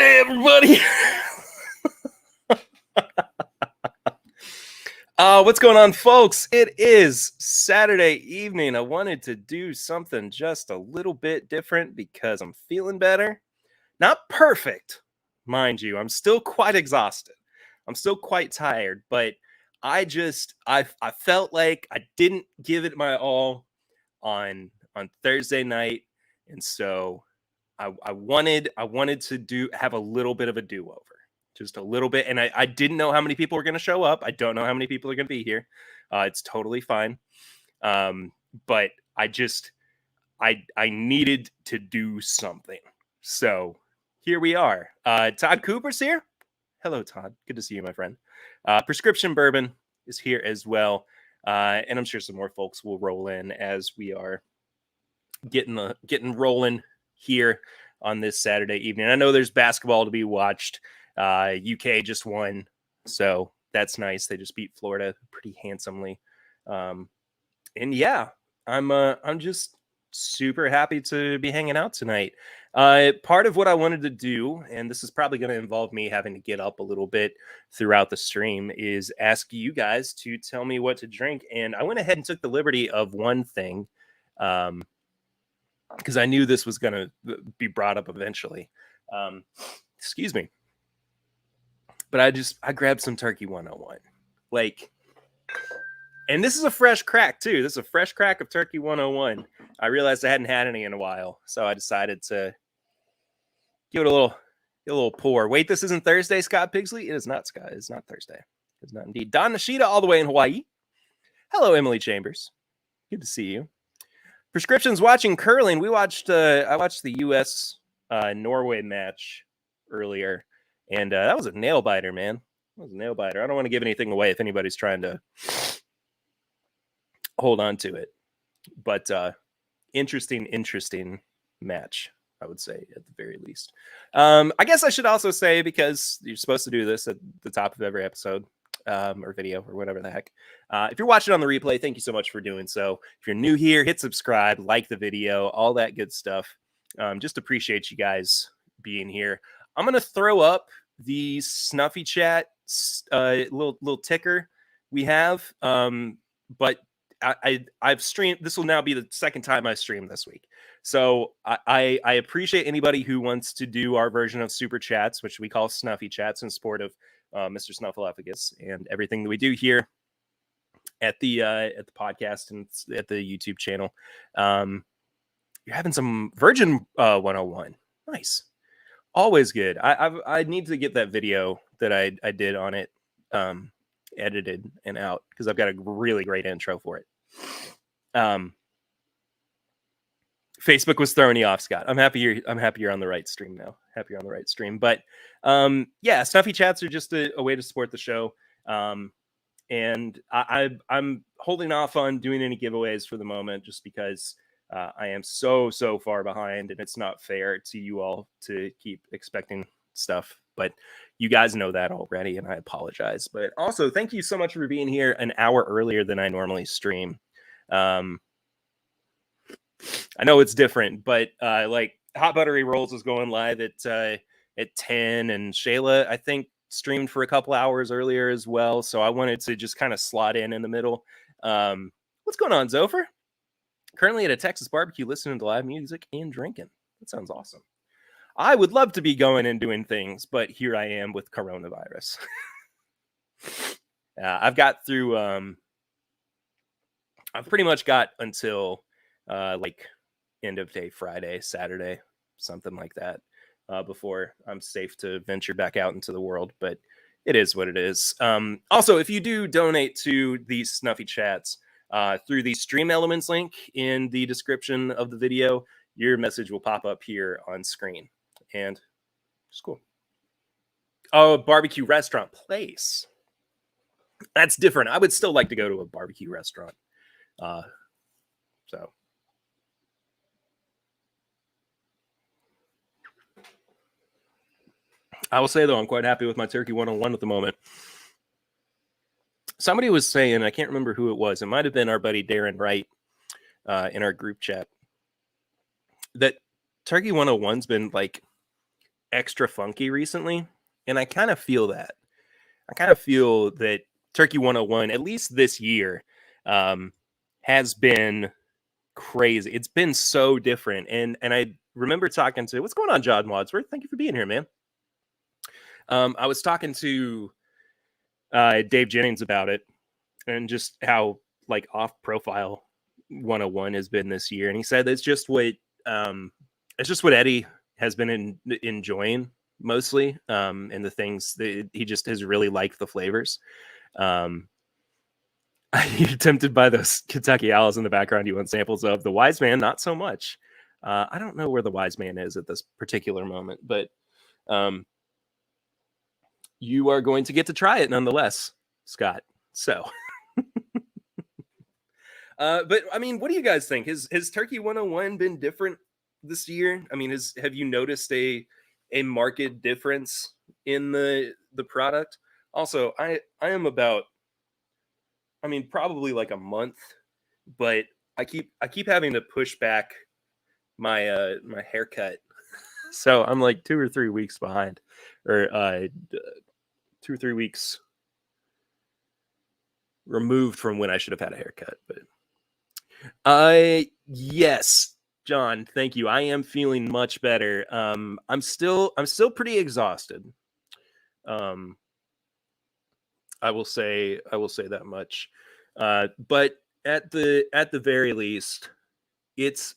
Hey, everybody. What's going on, folks? It is Saturday evening. I wanted to do something just a little bit different because I'm feeling better. Not perfect, mind you. I'm still quite exhausted. I'm still quite tired, but I felt like I didn't give it my all on Thursday night, and so I wanted to have a little bit of a do-over, just a little bit. And I didn't know how many people were going to show up. I don't know how many people are going to be here. It's totally fine. But I needed to do something. So here we are. Todd Cooper's here. Hello, Todd. Good to see you, my friend. Prescription Bourbon is here as well. And I'm sure some more folks will roll in as we are getting rolling here on this Saturday evening. I know there's basketball to be watched. UK just won, so that's nice. They just beat Florida pretty handsomely. And yeah, I'm just super happy to be hanging out tonight. Part of what I wanted to do, and this is probably going to involve me having to get up a little bit throughout the stream, is ask you guys to tell me what to drink. And I went ahead and took the liberty of one thing, because I knew this was going to be brought up eventually. Excuse me. But I grabbed some Turkey 101. And this is a fresh crack too. This is a fresh crack of Turkey 101. I realized I hadn't had any in a while, so I decided to give it a little pour. Wait, this isn't Thursday, Scott Pigsley? It is not, Scott. It's not Thursday. It's not indeed. Don Nishida all the way in Hawaii. Hello, Emily Chambers. Good to see you. Prescriptions watching curling. I watched the U.S. Norway match earlier, and that was a nail biter, man. That was a nail biter. I don't want to give anything away if anybody's trying to hold on to it, but interesting match, I would say, at the very least. I guess I should also say, because you're supposed to do this at the top of every episode, or video, or whatever the heck. If you're watching on the replay, thank you so much for doing so. If you're new here, hit subscribe, like the video, all that good stuff. Just appreciate you guys being here. I'm going to throw up the Snuffy Chat little ticker we have. But I've streamed. This will now be the second time I streamed this week. So I appreciate anybody who wants to do our version of Super Chats, which we call Snuffy Chats, in support of Mr. Snuffleupagus and everything that we do here at the podcast and at the YouTube channel. You're having some Virgin 101. Nice. Always good. I need to get that video that I did on it edited and out, because I've got a really great intro for it. Facebook was throwing you off, Scott. I'm happy you're on the right stream now. Happy you're on the right stream. But yeah, Snuffy Chats are just a way to support the show. And I'm holding off on doing any giveaways for the moment, just because I am so far behind, and it's not fair to you all to keep expecting stuff. But you guys know that already, and I apologize. But also, thank you so much for being here an hour earlier than I normally stream. I know it's different, but like Hot Buttery Rolls is going live at 10, and Shayla, I think, streamed for a couple hours earlier as well. So I wanted to just kind of slot in the middle. What's going on, Zofer? Currently at a Texas barbecue, listening to live music and drinking. That sounds awesome. I would love to be going and doing things, but here I am with coronavirus. I've got through. I've pretty much got until like end of day Friday, Saturday, something like that, before I'm safe to venture back out into the world. But it is what it is. Also, if you do donate to these Snuffy Chats through the Stream Elements link in the description of the video, your message will pop up here on screen. And it's cool. Oh, barbecue restaurant place. That's different. I would still like to go to a barbecue restaurant. So I will say, though, I'm quite happy with my Turkey 101 at the moment. Somebody was saying, I can't remember who it was. It might have been our buddy Darren Wright in our group chat, that Turkey 101's been like extra funky recently, and I kind of feel that. I kind of feel that Turkey 101, at least this year, um, has been crazy. It's been so different, and I remember talking to what's going on, John Wadsworth. Thank you for being here, man. I was talking to Dave Jennings about it and just how like off profile 101 has been this year, and he said um, it's just what Eddie has been enjoying mostly, and the things that he just has really liked the flavors. Um, You're tempted by those Kentucky Owls in the background. You want samples of the Wise Man? Not so much. I don't know where the Wise Man is at this particular moment, but um, you are going to get to try it nonetheless, Scott. So, but I mean, what do you guys think? Has Turkey 101 been different this year? I mean, have you noticed a marked difference in the product? Also, I am about, I mean, probably like a month, but I keep having to push back my haircut. So I'm like 2 or 3 weeks behind, or 2 or 3 weeks removed from when I should have had a haircut. But yes, John, thank you. I am feeling much better. I'm still pretty exhausted. Um, I will say that much. But at the very least,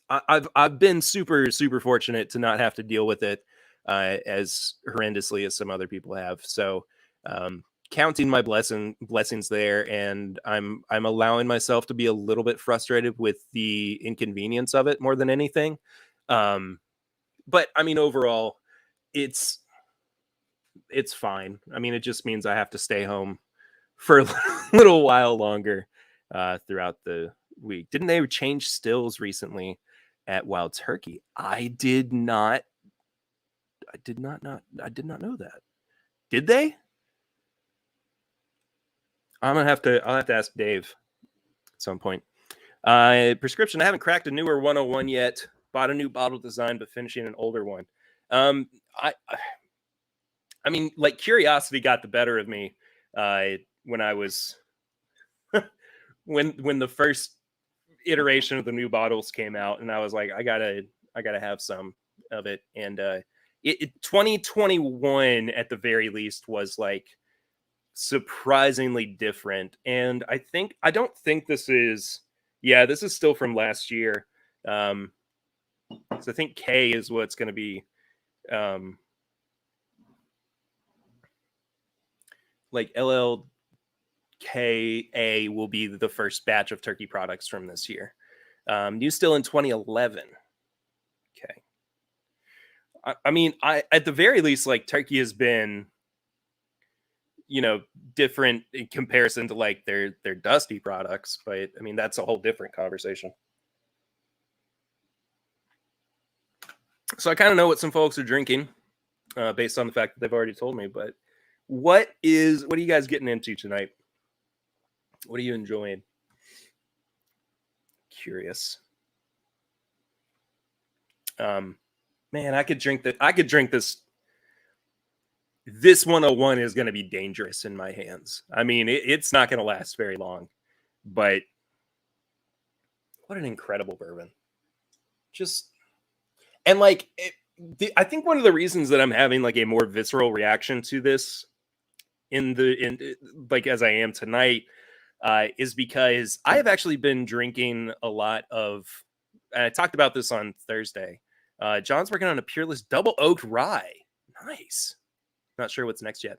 I've been super fortunate to not have to deal with it as horrendously as some other people have. So um, counting my blessings there, and I'm allowing myself to be a little bit frustrated with the inconvenience of it more than anything. Um, but I mean, overall, it's it's fine. I mean, it just means I have to stay home for a little while longer throughout the week. Didn't they change stills recently at Wild Turkey? I did not know that. Did they? I'll have to ask Dave at some point. Prescription. I haven't cracked a newer 101 yet. Bought a new bottle design, but finishing an older one. Um, I I mean, like curiosity got the better of me when I was when the first iteration of the new bottles came out, and I was like, I gotta have some of it. And 2021 at the very least was like surprisingly different. And I don't think this is, yeah, this is still from last year. So I think K is what's going to be um, like LLKA will be the first batch of turkey products from this year. New still in 2011. Okay. I mean, I at the very least, like turkey has been, different in comparison to like their dusty products, but I mean that's a whole different conversation. So I kind of know what some folks are drinking, based on the fact that they've already told me. But what are you guys getting into tonight? What are you enjoying? Curious. Um, Man, I could drink that. I could drink this. This 101 is going to be dangerous in my hands. I mean, it's not going to last very long. But what an incredible bourbon! Just and like I think one of the reasons that I'm having like a more visceral reaction to this in like as I am tonight is because I have actually been drinking a lot of. And I talked about this on Thursday. John's working on a Peerless Double Oaked Rye. Nice. Not sure what's next yet.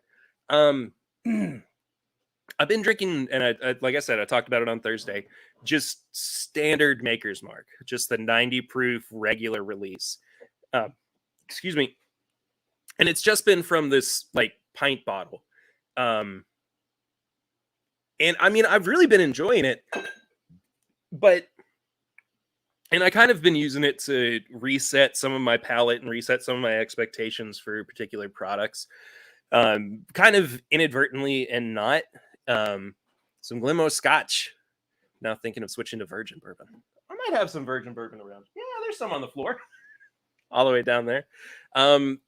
Um, I've been drinking, and like I said, I talked about it on Thursday. Just standard Maker's Mark, just the 90 proof regular release. Uh, excuse me, and it's just been from this like pint bottle. Um, and I mean, I've really been enjoying it, but and I kind of been using it to reset some of my palate and reset some of my expectations for particular products, kind of inadvertently and not. Some Glenmoe Scotch. Now thinking of switching to virgin bourbon. I might have some virgin bourbon around. Yeah, there's some on the floor, all the way down there. Um,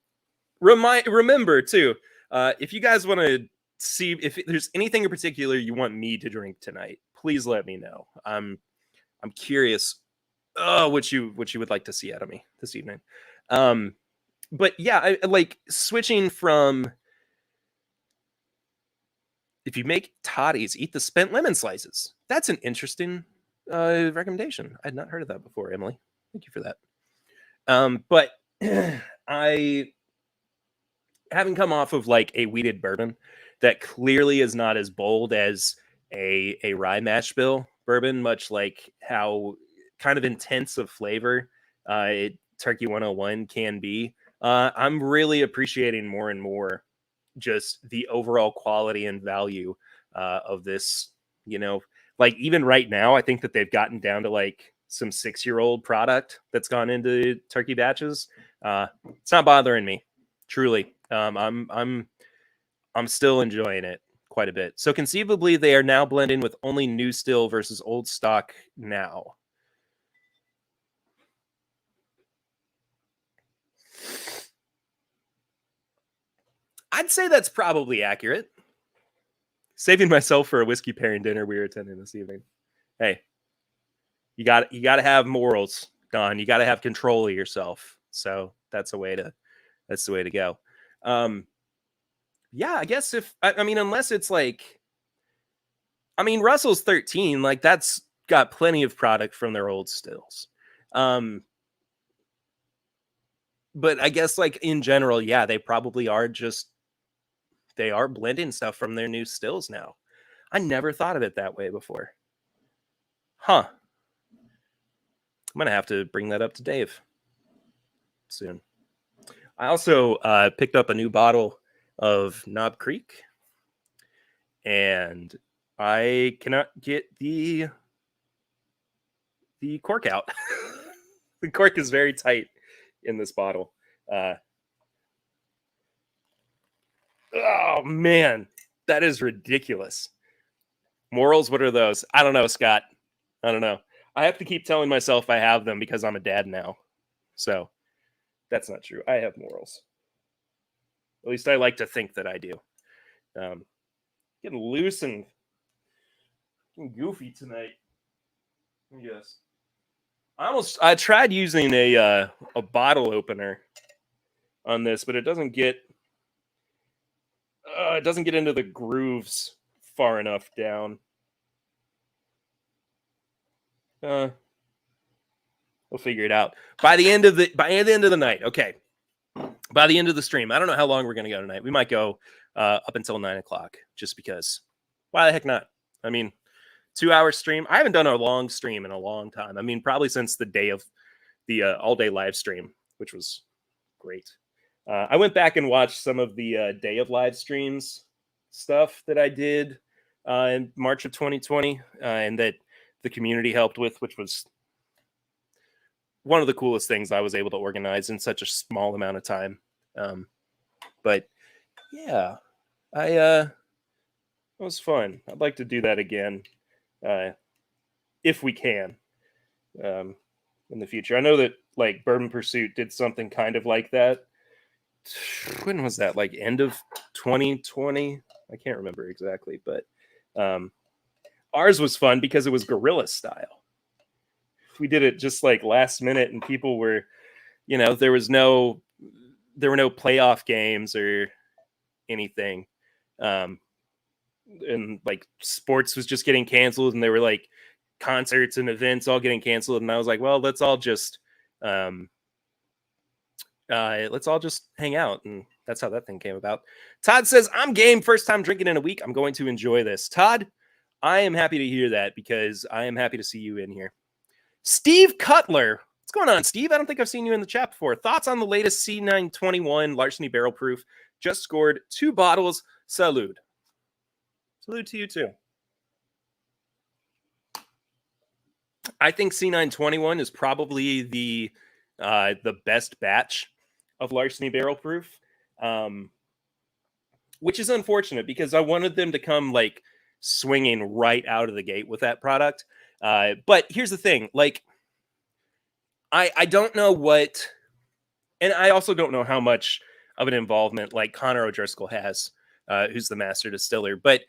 Remember too, if you guys want to see if there's anything in particular you want me to drink tonight, please let me know. I'm curious what you would like to see out of me this evening. But yeah, I like switching from, if you make toddies, eat the spent lemon slices. That's an interesting recommendation. I had not heard of that before, Emily. Thank you for that. But I, having come off of like a wheated bourbon that clearly is not as bold as a rye mash bill bourbon, much like how kind of intense of flavor Turkey 101 can be. I'm really appreciating more and more just the overall quality and value of this. You know, like even right now, I think that they've gotten down to like some 6-year-old product that's gone into turkey batches. It's not bothering me, truly. I'm still enjoying it quite a bit. So conceivably, they are now blending with only new still versus old stock now. I'd say that's probably accurate. Saving myself for a whiskey pairing dinner we were attending this evening. Hey, you got to have morals, Don. You got to have control of yourself. So that's the way to go. Yeah, I guess if I mean, unless it's like, I mean, Russell's 13, like that's got plenty of product from their old stills. But I guess like in general, yeah, they probably are they are blending stuff from their new stills now. I never thought of it that way before. Huh. I'm going to have to bring that up to Dave soon. I also picked up a new bottle of Knob Creek, and I cannot get the cork out. The cork is very tight in this bottle. Oh man, that is ridiculous. Morals, what are those? I don't know, Scott. I don't know. I have to keep telling myself I have them because I'm a dad now. So that's not true. I have morals. At least I like to think that I do. Getting loose and goofy tonight. Yes. I tried using a bottle opener on this, but it doesn't get into the grooves far enough down. We'll figure it out by the end of the night. Okay, by the end of the stream. I don't know how long we're gonna go tonight. We might go up until 9:00, just because. Why the heck not? I mean, 2-hour stream. I haven't done a long stream in a long time. I mean, probably since the day of the all-day live stream, which was great. I went back and watched some of the day of live streams stuff that I did in March of 2020, and that the community helped with, which was one of the coolest things I was able to organize in such a small amount of time. But yeah, it was fun. I'd like to do that again, if we can, in the future. I know that like Bourbon Pursuit did something kind of like that. When was that? Like end of 2020? I can't remember exactly, but ours was fun because it was guerrilla style. We did it just like last minute, and people were, there were no playoff games or anything. And like sports was just getting canceled, and there were like concerts and events all getting canceled. And I was like, well, let's all just hang out. And that's how that thing came about. Todd says, I'm game. First time drinking in a week. I'm going to enjoy this. Todd, I am happy to hear that, because I am happy to see you in here. Steve Cutler. What's going on, Steve? I don't think I've seen you in the chat before. Thoughts on the latest C921 Larceny Barrel Proof? Just scored 2 bottles. Salute. Salute to you too. I think C921 is probably the best batch of Larceny Barrel Proof, which is unfortunate because I wanted them to come like swinging right out of the gate with that product. But here's the thing, like, I don't know what, and I also don't know how much of an involvement like Connor O'Driscoll has, who's the master distiller. But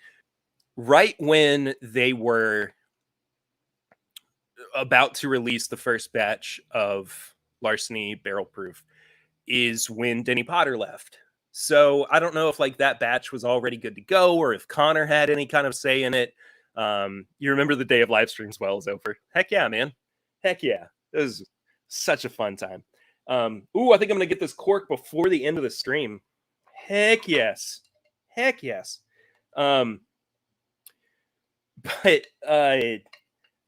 right when they were about to release the first batch of Larceny Barrel Proof is when Denny Potter left. So I don't know if like that batch was already good to go or if Connor had any kind of say in it. You remember the day of live streams well is over. Heck yeah, man. Heck yeah. It was such a fun time. I think I'm gonna get this cork before the end of the stream. Heck yes. Heck yes. But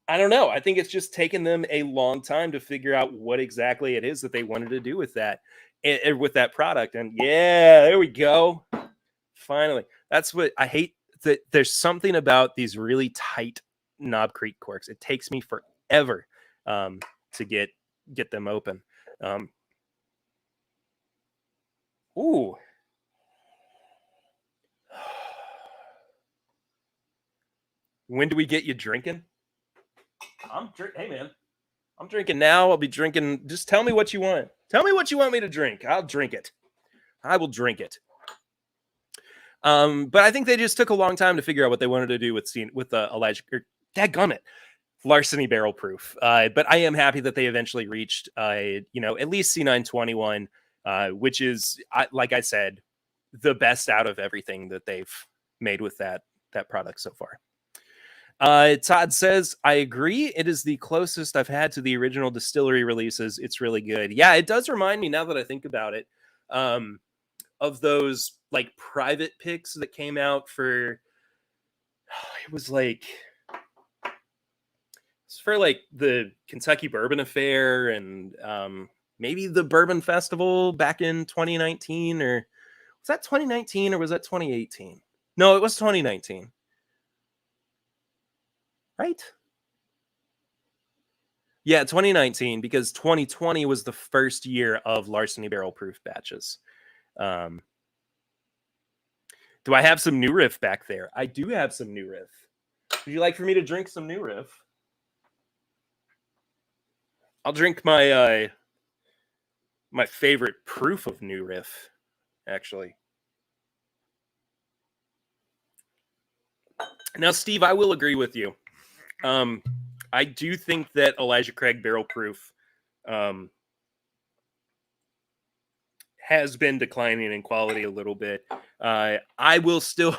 I don't know. I think it's just taken them a long time to figure out what exactly it is that they wanted to do with that product. And yeah, there we go. Finally, that's what I hate. That there's something about these really tight Knob Creek corks. It takes me forever to get them open. Ooh. When do we get you drinking? Hey man, I'm drinking now. I'll be drinking. Just tell me what you want. Tell me what you want me to drink. I'll drink it. I will drink it. But I think they just took a long time to figure out what they wanted to do with Elijah or dadgummit, Larceny Barrel Proof. But I am happy that they eventually reached at least C921, which is like I said, the best out of everything that they've made with that product so far. Todd says, I agree. It is the closest I've had to the original distillery releases. It's really good. Yeah, it does remind me, now that I think about it, of those like private picks that came out for, it was for like the Kentucky Bourbon Affair and maybe the Bourbon Festival back in 2019, or was that 2019 or was that 2018? No, it was 2019. Right? Yeah, 2019, because 2020 was the first year of Larceny Barrel Proof batches. Do I have some New Riff back there? I do have some New Riff. Would you like for me to drink some New Riff? I'll drink my my favorite proof of New Riff, actually. Now, Steve, I will agree with you. I do think that Elijah Craig Barrel Proof has been declining in quality a little bit. I will still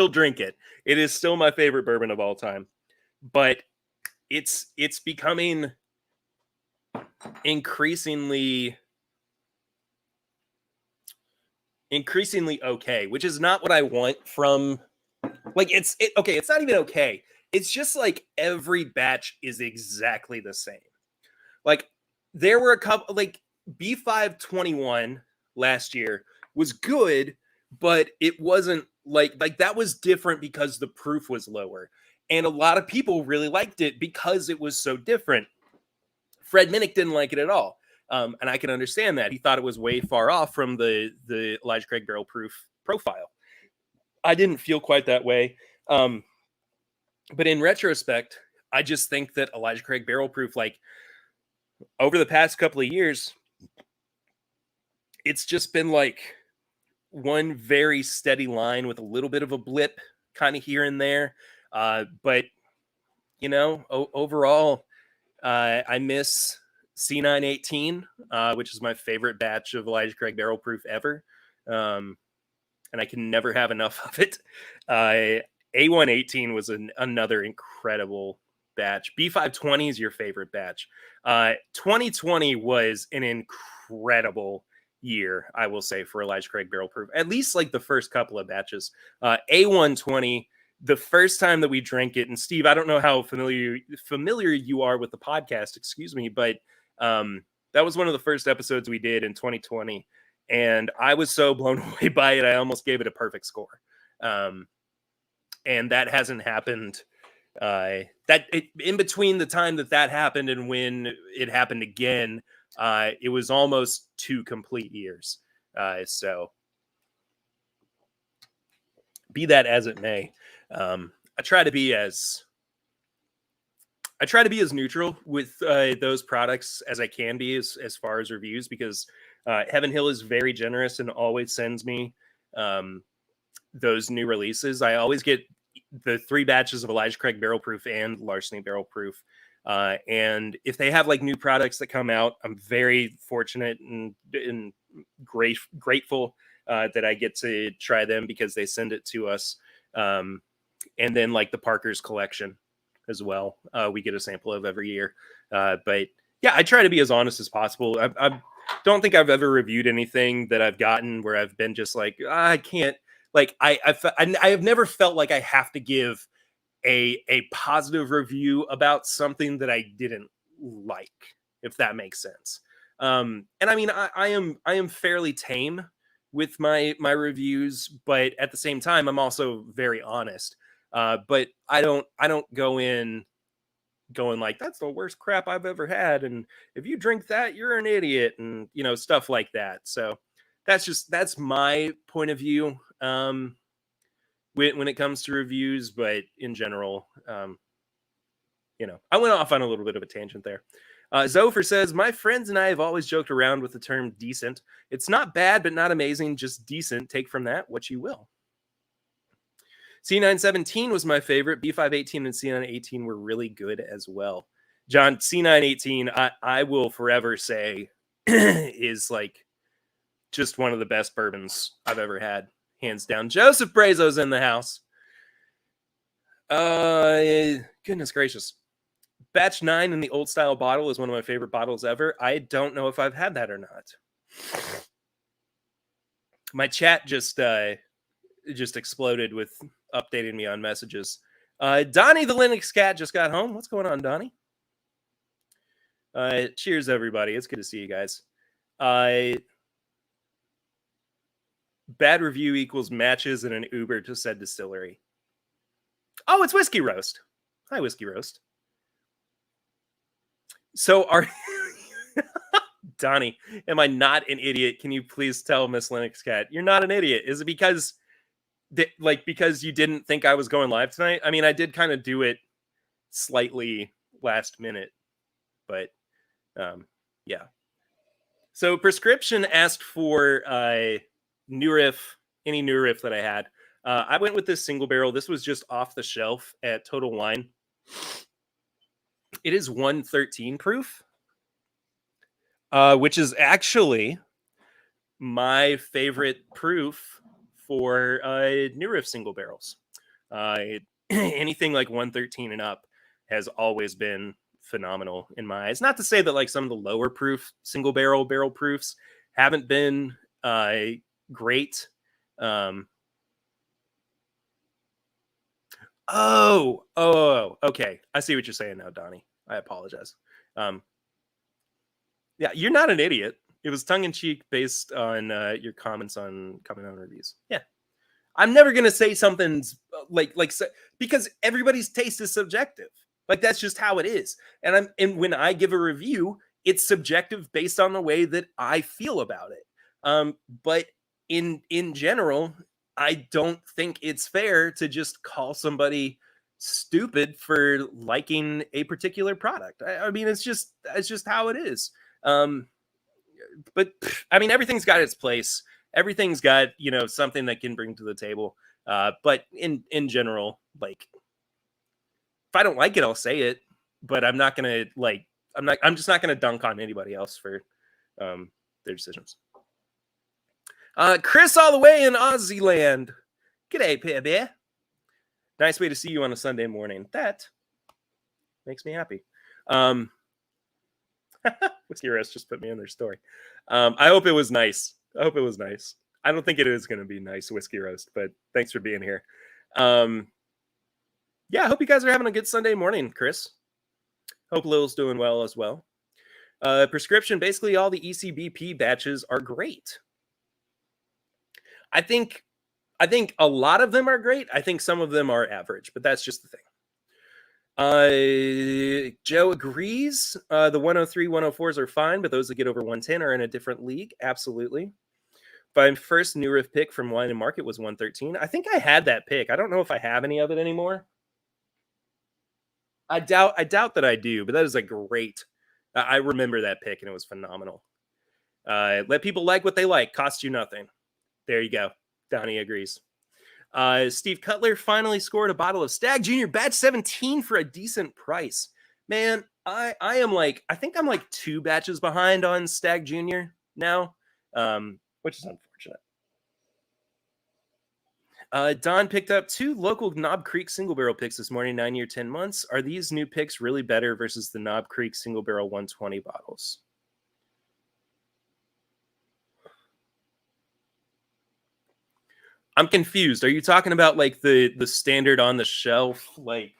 drink it. It is still my favorite bourbon of all time, but it's becoming increasingly okay, which is not what I want from it's not even okay. It's just like every batch is exactly the same. Like there were a couple, like B521 last year was good, but it wasn't like that was different because the proof was lower. And a lot of people really liked it because it was so different. Fred Minnick didn't like it at all. And I can understand that. He thought it was way far off from the Elijah Craig Barrel Proof profile. I didn't feel quite that way. But in retrospect, I just think that Elijah Craig Barrel Proof, like over the past couple of years, it's just been like one very steady line with a little bit of a blip kind of here and there. But, overall, I miss C918, which is my favorite batch of Elijah Craig Barrel Proof ever. And I can never have enough of it. A118 was another incredible batch. B520 is your favorite batch. 2020 was an incredible year, I will say, for Elijah Craig Barrel Proof. At least like the first couple of batches. A120, the first time that we drank it, and Steve, I don't know how familiar you are with the podcast, excuse me, but that was one of the first episodes we did in 2020. And I was so blown away by it, I almost gave it a perfect score. And that hasn't happened. In between the time that happened and when it happened again, it was almost 2 complete years. So be that as it may, I try to be as neutral with those products as I can be as far as reviews, because Heaven Hill is very generous and always sends me those new releases. I always get the 3 batches of Elijah Craig Barrel Proof and Larceny Barrel Proof. And if they have like new products that come out, I'm very fortunate and grateful that I get to try them because they send it to us. And then like the Parker's collection as well, we get a sample of every year. But yeah, I try to be as honest as possible. I don't think I've ever reviewed anything that I've gotten where I've been just like, I can't. Like I have never felt like I have to give a positive review about something that I didn't like, if that makes sense. And I mean, I am fairly tame with my reviews, but at the same time, I'm also very honest. But I don't go in going like that's the worst crap I've ever had, and if you drink that, you're an idiot, and stuff like that. So that's my point of view when it comes to reviews, but in general, I went off on a little bit of a tangent there. Zopher says, my friends and I have always joked around with the term decent. It's not bad, but not amazing, just decent. Take from that what you will. C917 was my favorite. B518 and C918 were really good as well. John, C918, I will forever say is like just one of the best bourbons I've ever had. Hands down. Joseph Brazo's in the house. Goodness gracious. Batch 9 in the old style bottle is one of my favorite bottles ever. I don't know if I've had that or not. My chat just exploded with updating me on messages. Donnie the Linux cat just got home. What's going on, Donnie? Cheers, everybody. It's good to see you guys. Bad review equals matches in an Uber to said distillery. Oh, it's Whiskey Roast. Hi, Whiskey Roast. So are Donnie, am I not an idiot? Can you please tell Miss Linux Cat you're not an idiot? Is it because because you didn't think I was going live tonight? I mean, I did kind of do it slightly last minute, but yeah. So Prescription asked for new riff, any new riff that I had. I went with this single barrel. This was just off the shelf at Total Wine. It is 113 proof, which is actually my favorite proof for new riff single barrels. Anything like 113 and up has always been phenomenal in my eyes. Not to say that like some of the lower proof single barrel proofs haven't been great. Oh, okay. I see what you're saying now, Donnie. I apologize. Yeah, you're not an idiot. It was tongue in cheek based on your comments on coming on reviews. Yeah, I'm never gonna say something's like because everybody's taste is subjective. Like that's just how it is. And when I give a review, it's subjective based on the way that I feel about it. But in general, I don't think it's fair to just call somebody stupid for liking a particular product. I mean, it's just how it is. But I mean, everything's got its place. Everything's got something that can bring to the table. But in general, like if I don't like it, I'll say it. But I'm not gonna I'm just not gonna dunk on anybody else for their decisions. Chris all the way in Aussie land. G'day, baby. Nice way to see you on a Sunday morning. That makes me happy. Whiskey Roast just put me in their story. I hope it was nice. I don't think it is going to be nice, Whiskey Roast, but thanks for being here. Yeah, I hope you guys are having a good Sunday morning, Chris. Hope Lil's doing well as well. Prescription, basically all the ECBP batches are great. I think a lot of them are great. I think some of them are average, but that's just the thing. Joe agrees. The 103, 104s are fine, but those that get over 110 are in a different league. Absolutely. My first new riff pick from Wine and Market was 113. I think I had that pick. I don't know if I have any of it anymore. I doubt that I do, but that is a great. I remember that pick and it was phenomenal. Let people like what they like. Cost you nothing. There you go. Donnie agrees. Steve Cutler finally scored a bottle of Stag Junior batch 17 for a decent price. Man, I am like, I think I'm like 2 batches behind on Stag Junior now, which is unfortunate. Don picked up 2 local Knob Creek single barrel picks this morning, 9 year, 10 months. Are these new picks really better versus the Knob Creek single barrel 120 bottles? I'm confused. Are you talking about like the standard on the shelf, like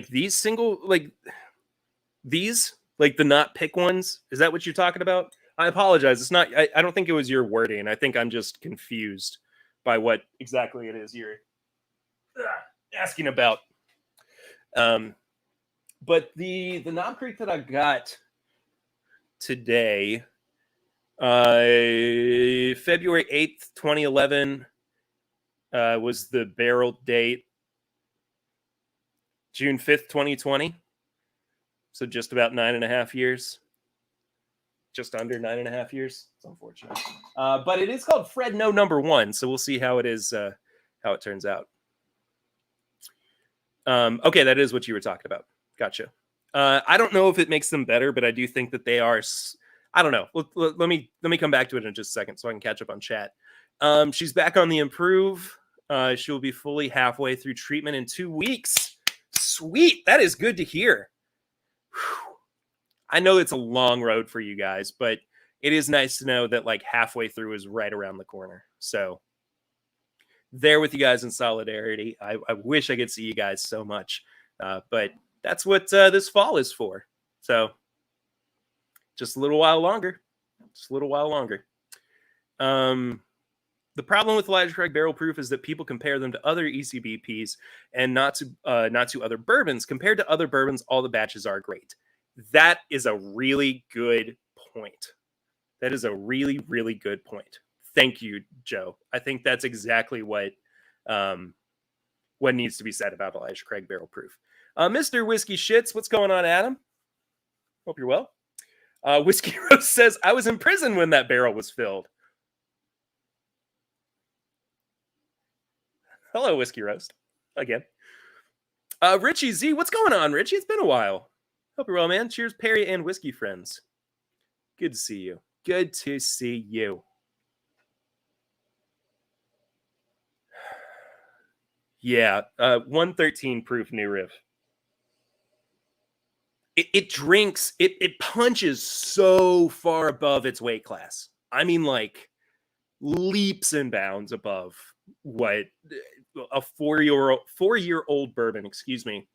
these single, like these, like the not pick ones? Is that what you're talking about? I apologize. It's not. I don't think it was your wording. I think I'm just confused by what exactly it is you're asking about. But the Knob Creek that I got today, February 8th, 2011, was the barrel date. June 5th, 2020. So just about 9.5 years. Just under 9.5 years. It's unfortunate. But it is called Fred No Number 1. So we'll see how it is, how it turns out. Okay, that is what you were talking about. Gotcha. I don't know if it makes them better, but I do think that they are. I don't know. Let me come back to it in just a second so I can catch up on chat. She's back on the improve. She'll be fully halfway through treatment in 2 weeks. Sweet. That is good to hear. Whew. I know it's a long road for you guys, but it is nice to know that like halfway through is right around the corner. So there with you guys in solidarity. I wish I could see you guys so much, but that's what this fall is for. So just a little while longer. Just a little while longer. The problem with Elijah Craig Barrel Proof is that people compare them to other ECBPs and not to other bourbons. Compared to other bourbons, all the batches are great. That is a really good point. That is a really, really good point. Thank you, Joe. I think that's exactly what needs to be said about Elijah Craig Barrel Proof. Mr. Whiskey Shits, what's going on, Adam? Hope you're well. Whiskey Rose says, I was in prison when that barrel was filled. Hello, Whiskey Roast. Again. Richie Z, what's going on, Richie? It's been a while. Hope you're well, man. Cheers, Perry and Whiskey friends. Good to see you. Good to see you. Yeah, 113 proof New Riff. It drinks, it punches so far above its weight class. I mean, like leaps and bounds above what a 4-year-old bourbon, excuse me,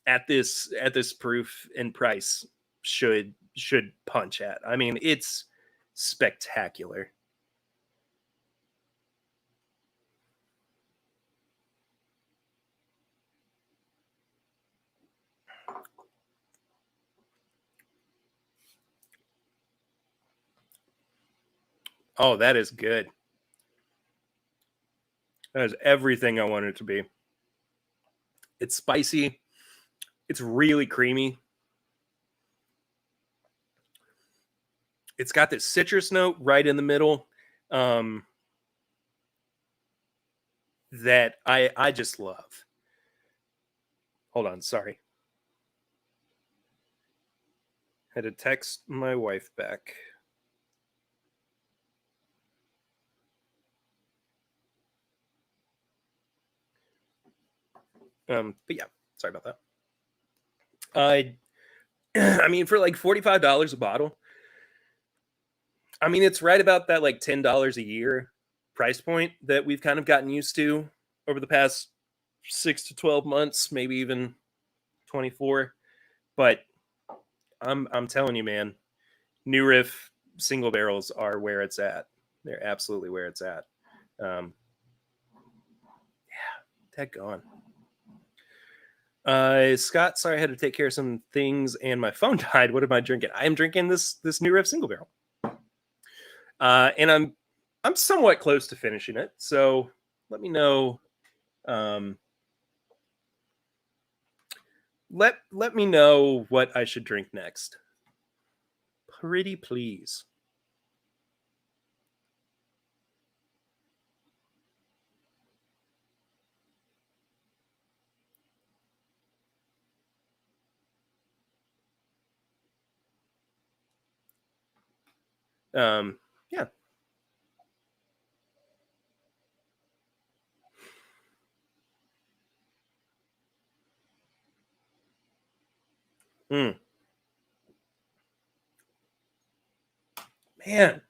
at this proof and price should punch at. I mean, it's spectacular. Oh, that is good. That is everything I want it to be. It's spicy. It's really creamy. It's got this citrus note right in the middle that I just love. Hold on, sorry. Had to text my wife back. But yeah, sorry about that. I mean, for like $45 a bottle, I mean, it's right about that like $10 a year price point that we've kind of gotten used to over the past 6 to 12 months, maybe even 24. But I'm telling you, man, New Riff single barrels are where it's at. They're absolutely where it's at. Yeah, that gone. Scott, sorry I had to take care of some things and my phone died. What am I drinking? I am drinking this New Riff single barrel. And I'm somewhat close to finishing it. So let me know Let me know what I should drink next. Pretty please. Yeah. Mm. Man,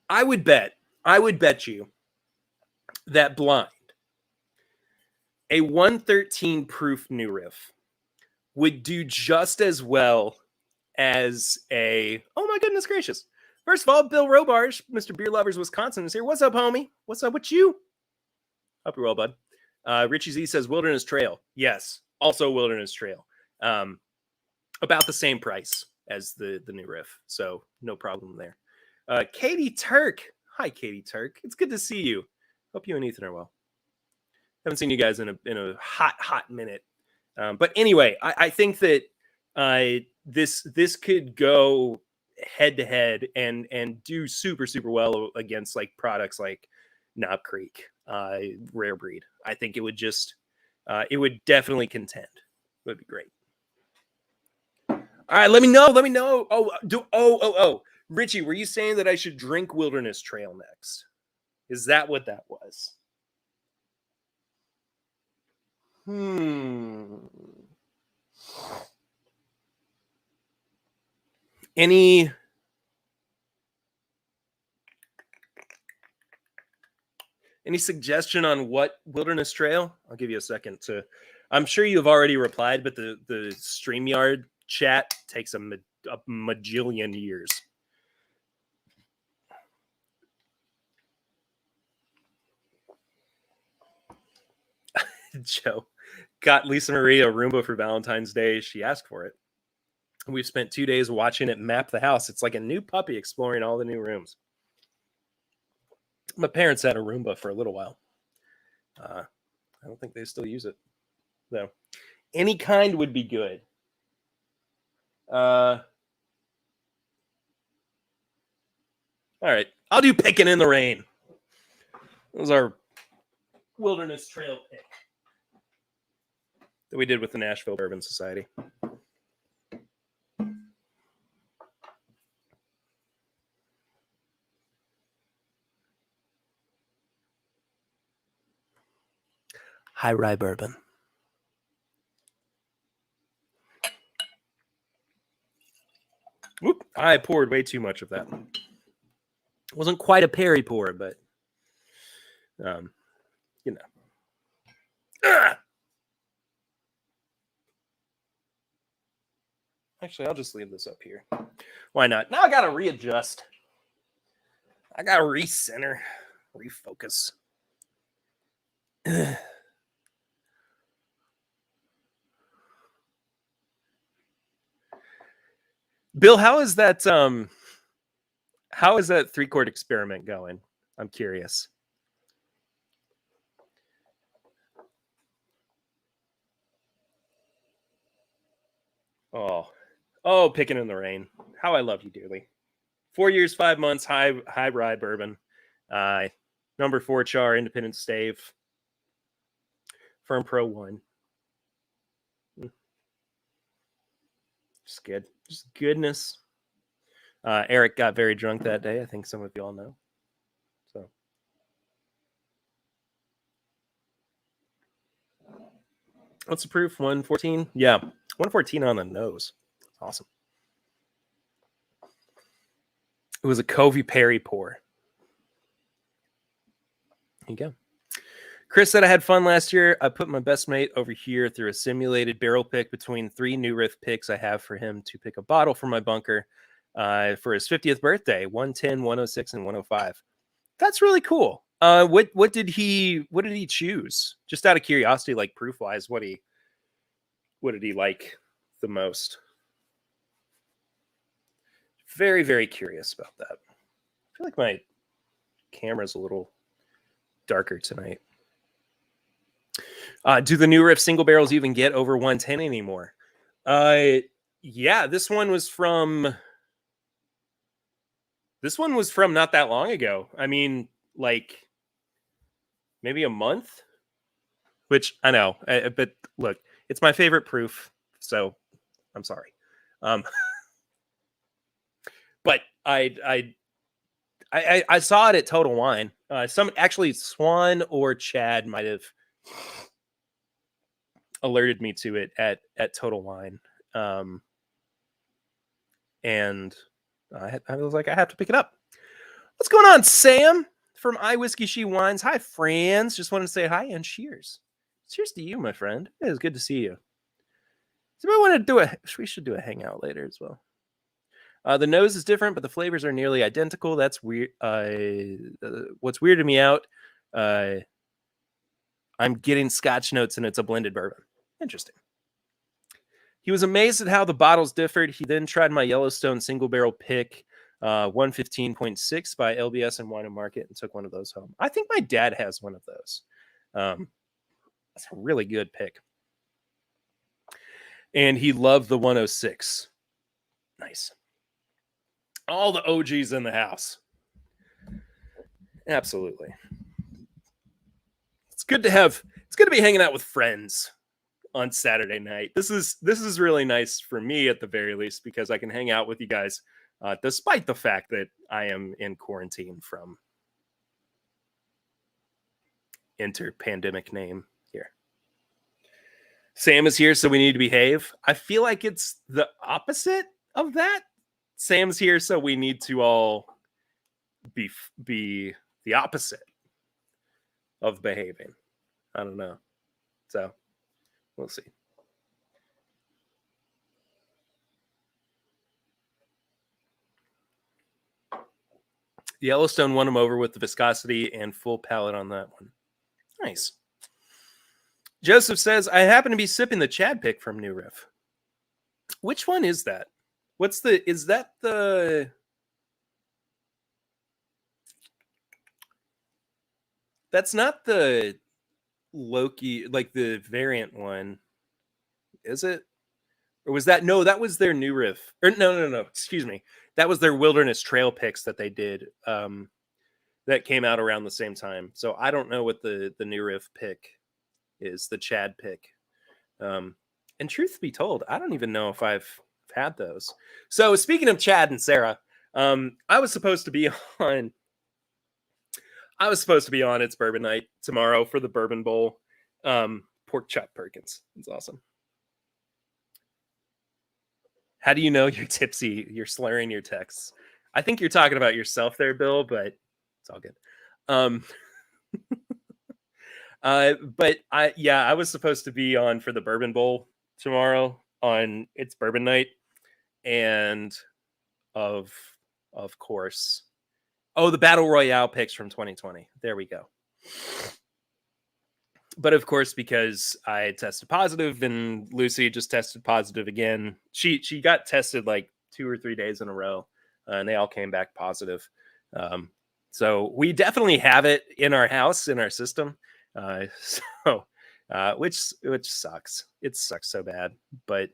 I would bet, I would bet you that blind, a 113 proof new riff would do just as well as a, oh my goodness gracious. First of all, Bill Robarge, Mr. Beer Lovers Wisconsin, is here. What's up, homie? What's up with you? Hope you're well, bud. Richie Z says Wilderness Trail. Yes, also Wilderness Trail. About the same price as the new riff, so no problem there. Katie Turk. Hi, Katie Turk. It's good to see you. Hope you and Ethan are well. Haven't seen you guys in a hot minute. But anyway, I think that this could go head to head and do super well against like products like Knob Creek, Rare Breed. I think it would definitely contend. It would be great. All right, let me know. Oh, Richie, were you saying that I should drink Wilderness Trail next? Is that what that was? Any suggestion on what Wilderness Trail? I'll give you a second to. I'm sure you've already replied, but the StreamYard chat takes a majillion years. Joe got Lisa Marie a Roomba for Valentine's Day. She asked for it. We've spent 2 days watching it map the house. It's like a new puppy exploring all the new rooms. My parents had a Roomba for a little while. I don't think they still use it, though. Any kind would be good. All right. I'll do Picking in the Rain. That was our Wilderness Trail pick that we did with the Nashville Bourbon Society. High rye bourbon. Whoop, I poured way too much of that. It wasn't quite a Perry pour, but you know. Actually, I'll just leave this up here. Why not? Now I gotta readjust. I gotta recenter, refocus. Bill, how is that 3-quart experiment going? I'm curious. Oh, Picking in the Rain. How I love you dearly. 4 years, 5 months, high rye bourbon. Number 4 char, independent stave. Firm Pro 1. Just good. Just goodness. Eric got very drunk that day. I think some of you all know. So, what's the proof? 114? Yeah. 114 on the nose. Awesome. It was a Covey Perry pour. There you go. Chris said I had fun last year. I put my best mate over here through a simulated barrel pick between 3 new riff picks I have for him to pick a bottle from my bunker for his 50th birthday, 110, 106, and 105. That's really cool. What did he choose? Just out of curiosity, like proof wise, what did he like the most? Very, very curious about that. I feel like my camera's a little darker tonight. Do the new riff single barrels even get over 110 anymore? Yeah, this one was from not that long ago. I mean, like maybe a month, which I know, but look, it's my favorite proof, so I'm sorry. Um, but I saw it at Total Wine. Some actually Swan or Chad might have alerted me to it at Total Wine, and I was like, I have to pick it up. What's going on, Sam from I Whiskey She Wines? Hi, friends. Just wanted to say hi and cheers. Cheers to you, my friend. It is good to see you. Somebody want to do we should do a hangout later as well. The nose is different, but the flavors are nearly identical. That's weird. What's weirded me out, I'm getting Scotch notes and it's a blended bourbon. Interesting. He was amazed at how the bottles differed. He then tried my Yellowstone single barrel pick, 115.6 by LBS and Wine and Market, and took one of those home. I think my dad has one of those. That's a really good pick. And he loved the 106. Nice. All the OGs in the house. Absolutely. It's good to be hanging out with friends on Saturday night. This is really nice for me at the very least, because I can hang out with you guys despite the fact that I am in quarantine from enter pandemic name here. Sam is here, so we need to behave. I feel like it's the opposite of that. Sam's here, so we need to all be the opposite of behaving. I don't know. So we'll see. Yellowstone won him over with the viscosity and full palate on that one. Nice. Joseph says, I happen to be sipping the Chad pick from New Riff. Which one is that? Is that the... That's not the Loki, like the variant one, is it? Or was that... No, that was their New Riff. Or no. Excuse me. That was their Wilderness Trail picks that they did. That came out around the same time. So I don't know what the New Riff pick is, the Chad pick. And truth be told, I don't even know if I've had those. So speaking of Chad and Sarah, I was supposed to be on It's Bourbon Night tomorrow for the Bourbon Bowl. Pork chop Perkins. It's awesome. How do you know you're tipsy? You're slurring your texts. I think you're talking about yourself there, Bill, but it's all good. But I was supposed to be on for the Bourbon Bowl tomorrow on It's Bourbon Night, and of course, the Battle Royale picks from 2020. There we go. But of course, because I tested positive and Lucy just tested positive again, she got tested like 2 or 3 days in a row, and they all came back positive. So we definitely have it in our house, in our system. Which sucks. It sucks so bad, but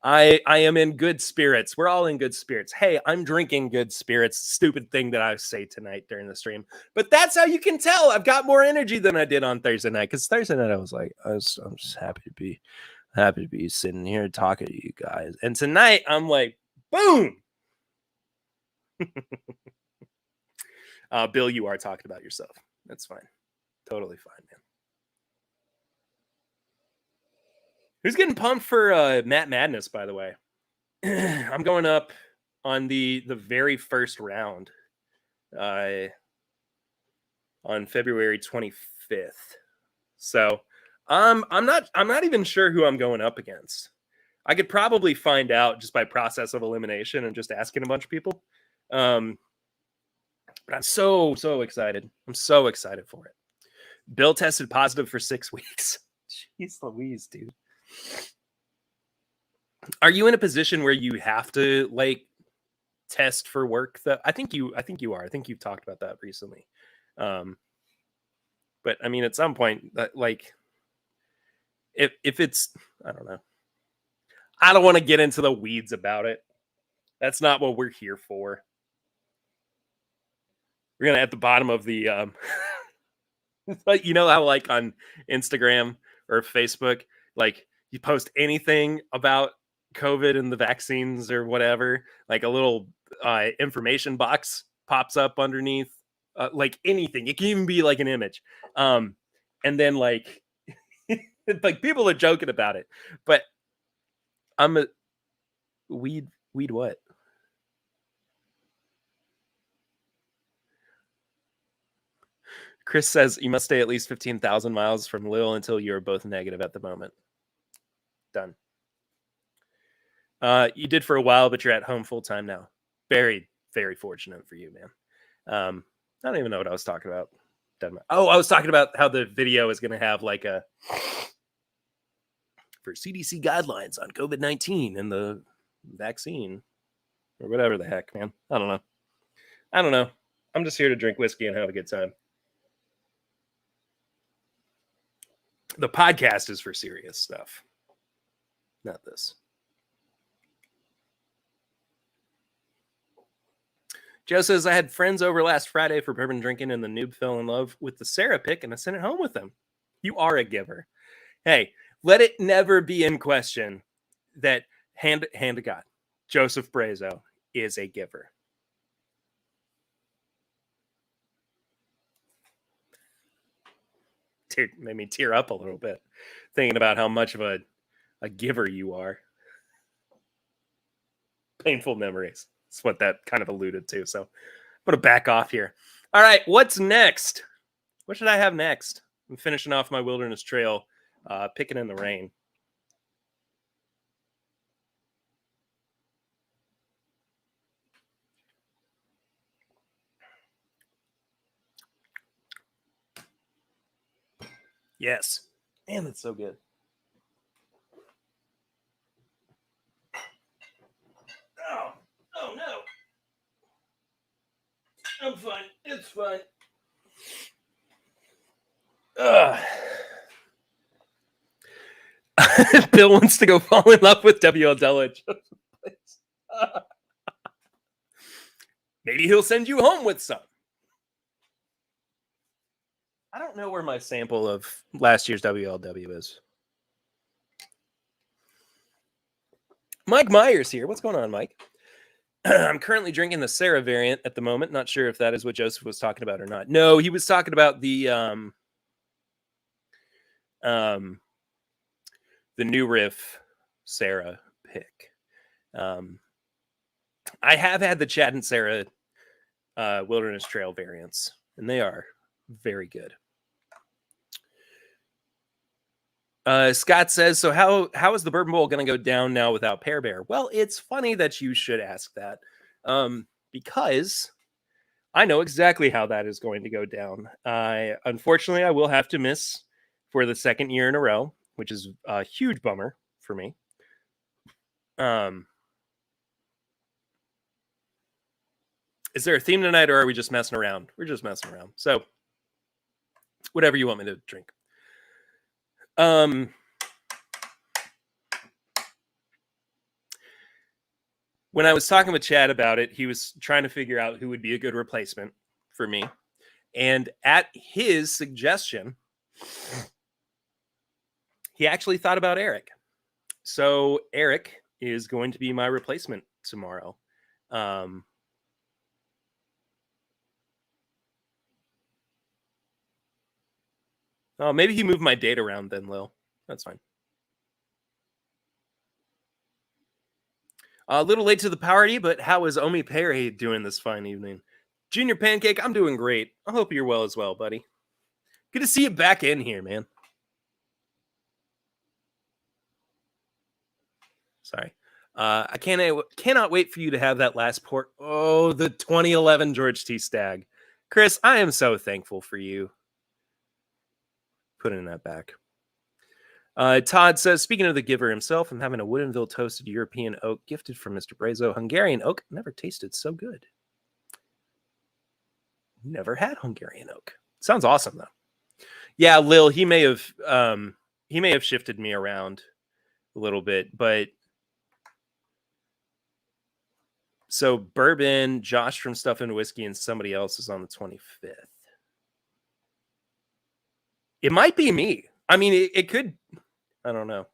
I am in good spirits. We're all in good spirits. Hey, I'm drinking good spirits. Stupid thing that I say tonight during the stream, but that's how you can tell I've got more energy than I did on Thursday night. Because Thursday night I was like, I'm just happy to be sitting here talking to you guys, and tonight I'm like, boom. Bill, you are talking about yourself. That's fine. Totally fine, man. Who's getting pumped for Matt Madness, by the way? I'm going up on the very first round on February 25th. So I'm not even sure who I'm going up against. I could probably find out just by process of elimination and just asking a bunch of people. But I'm so excited. I'm so excited for it. Bill tested positive for 6 weeks. Jeez Louise, dude. Are you in a position where you have to like test for work? I think you are. I think you've talked about that recently. But I mean, at some point, like, if it's, I don't know. I don't want to get into the weeds about it. That's not what we're here for. We're gonna at the bottom of the but you know how like on Instagram or Facebook, like you post anything about COVID and the vaccines or whatever, like a little information box pops up underneath, like anything. It can even be like an image, and then like like people are joking about it, but I'm a weed what? Chris says you must stay at least 15,000 miles from Lil until you are both negative at the moment. Done. You did for a while, but you're at home full time now. Very, very fortunate for you, man. I don't even know what I was talking about. Oh, I was talking about how the video is going to have like a for CDC guidelines on COVID-19 and the vaccine or whatever the heck, man. I don't know. I'm just here to drink whiskey and have a good time. The podcast is for serious stuff, not this. Joe says, I had friends over last Friday for bourbon drinking, and the noob fell in love with the Sarah pick, and I sent it home with them. You are a giver. Hey, let it never be in question that hand to God, Joseph Brazo is a giver. Made me tear up a little bit thinking about how much of a giver you are. Painful memories. That's what that kind of alluded to. So I'm going to back off here. All right, what's next? What should I have next? I'm finishing off my wilderness trail, picking in the rain. Yes. Man, that's so good. Oh no. I'm fine. It's fine. Bill wants to go fall in love with WLW. Maybe he'll send you home with some. I don't know where my sample of last year's WLW is. Mike Myers here. What's going on, Mike? I'm currently drinking the Sarah variant at the moment. Not sure if that is what Joseph was talking about or not. No, he was talking about the new riff Sarah pick. I have had the Chad and Sarah Wilderness Trail variants, and they are very good. Scott says, so how is the Bourbon Bowl going to go down now without Pear Bear? Well, it's funny that you should ask that, because I know exactly how that is going to go down. Unfortunately, I will have to miss for the second year in a row, which is a huge bummer for me. Is there a theme tonight, or are we just messing around? We're just messing around. So whatever you want me to drink. When I was talking with Chad about it, he was trying to figure out who would be a good replacement for me. And at his suggestion, he actually thought about Eric. So Eric is going to be my replacement tomorrow. Oh, maybe he moved my date around then, Lil. That's fine. A little late to the party, but how is Omi Perry doing this fine evening? Junior Pancake, I'm doing great. I hope you're well as well, buddy. Good to see you back in here, man. Sorry. I cannot wait for you to have that last port. Oh, the 2011 George T. Stagg. Chris, I am so thankful for you putting that back. Todd says, speaking of the giver himself, I'm having a Woodinville toasted European oak gifted from Mr. Brazo. Hungarian oak never tasted so good. Never had Hungarian oak. Sounds awesome, though. Yeah, Lil, he may have he may have shifted me around a little bit, but so bourbon, Josh from Stuff and Whiskey, and somebody else is on the 25th. It might be me. I mean, it could. I don't know.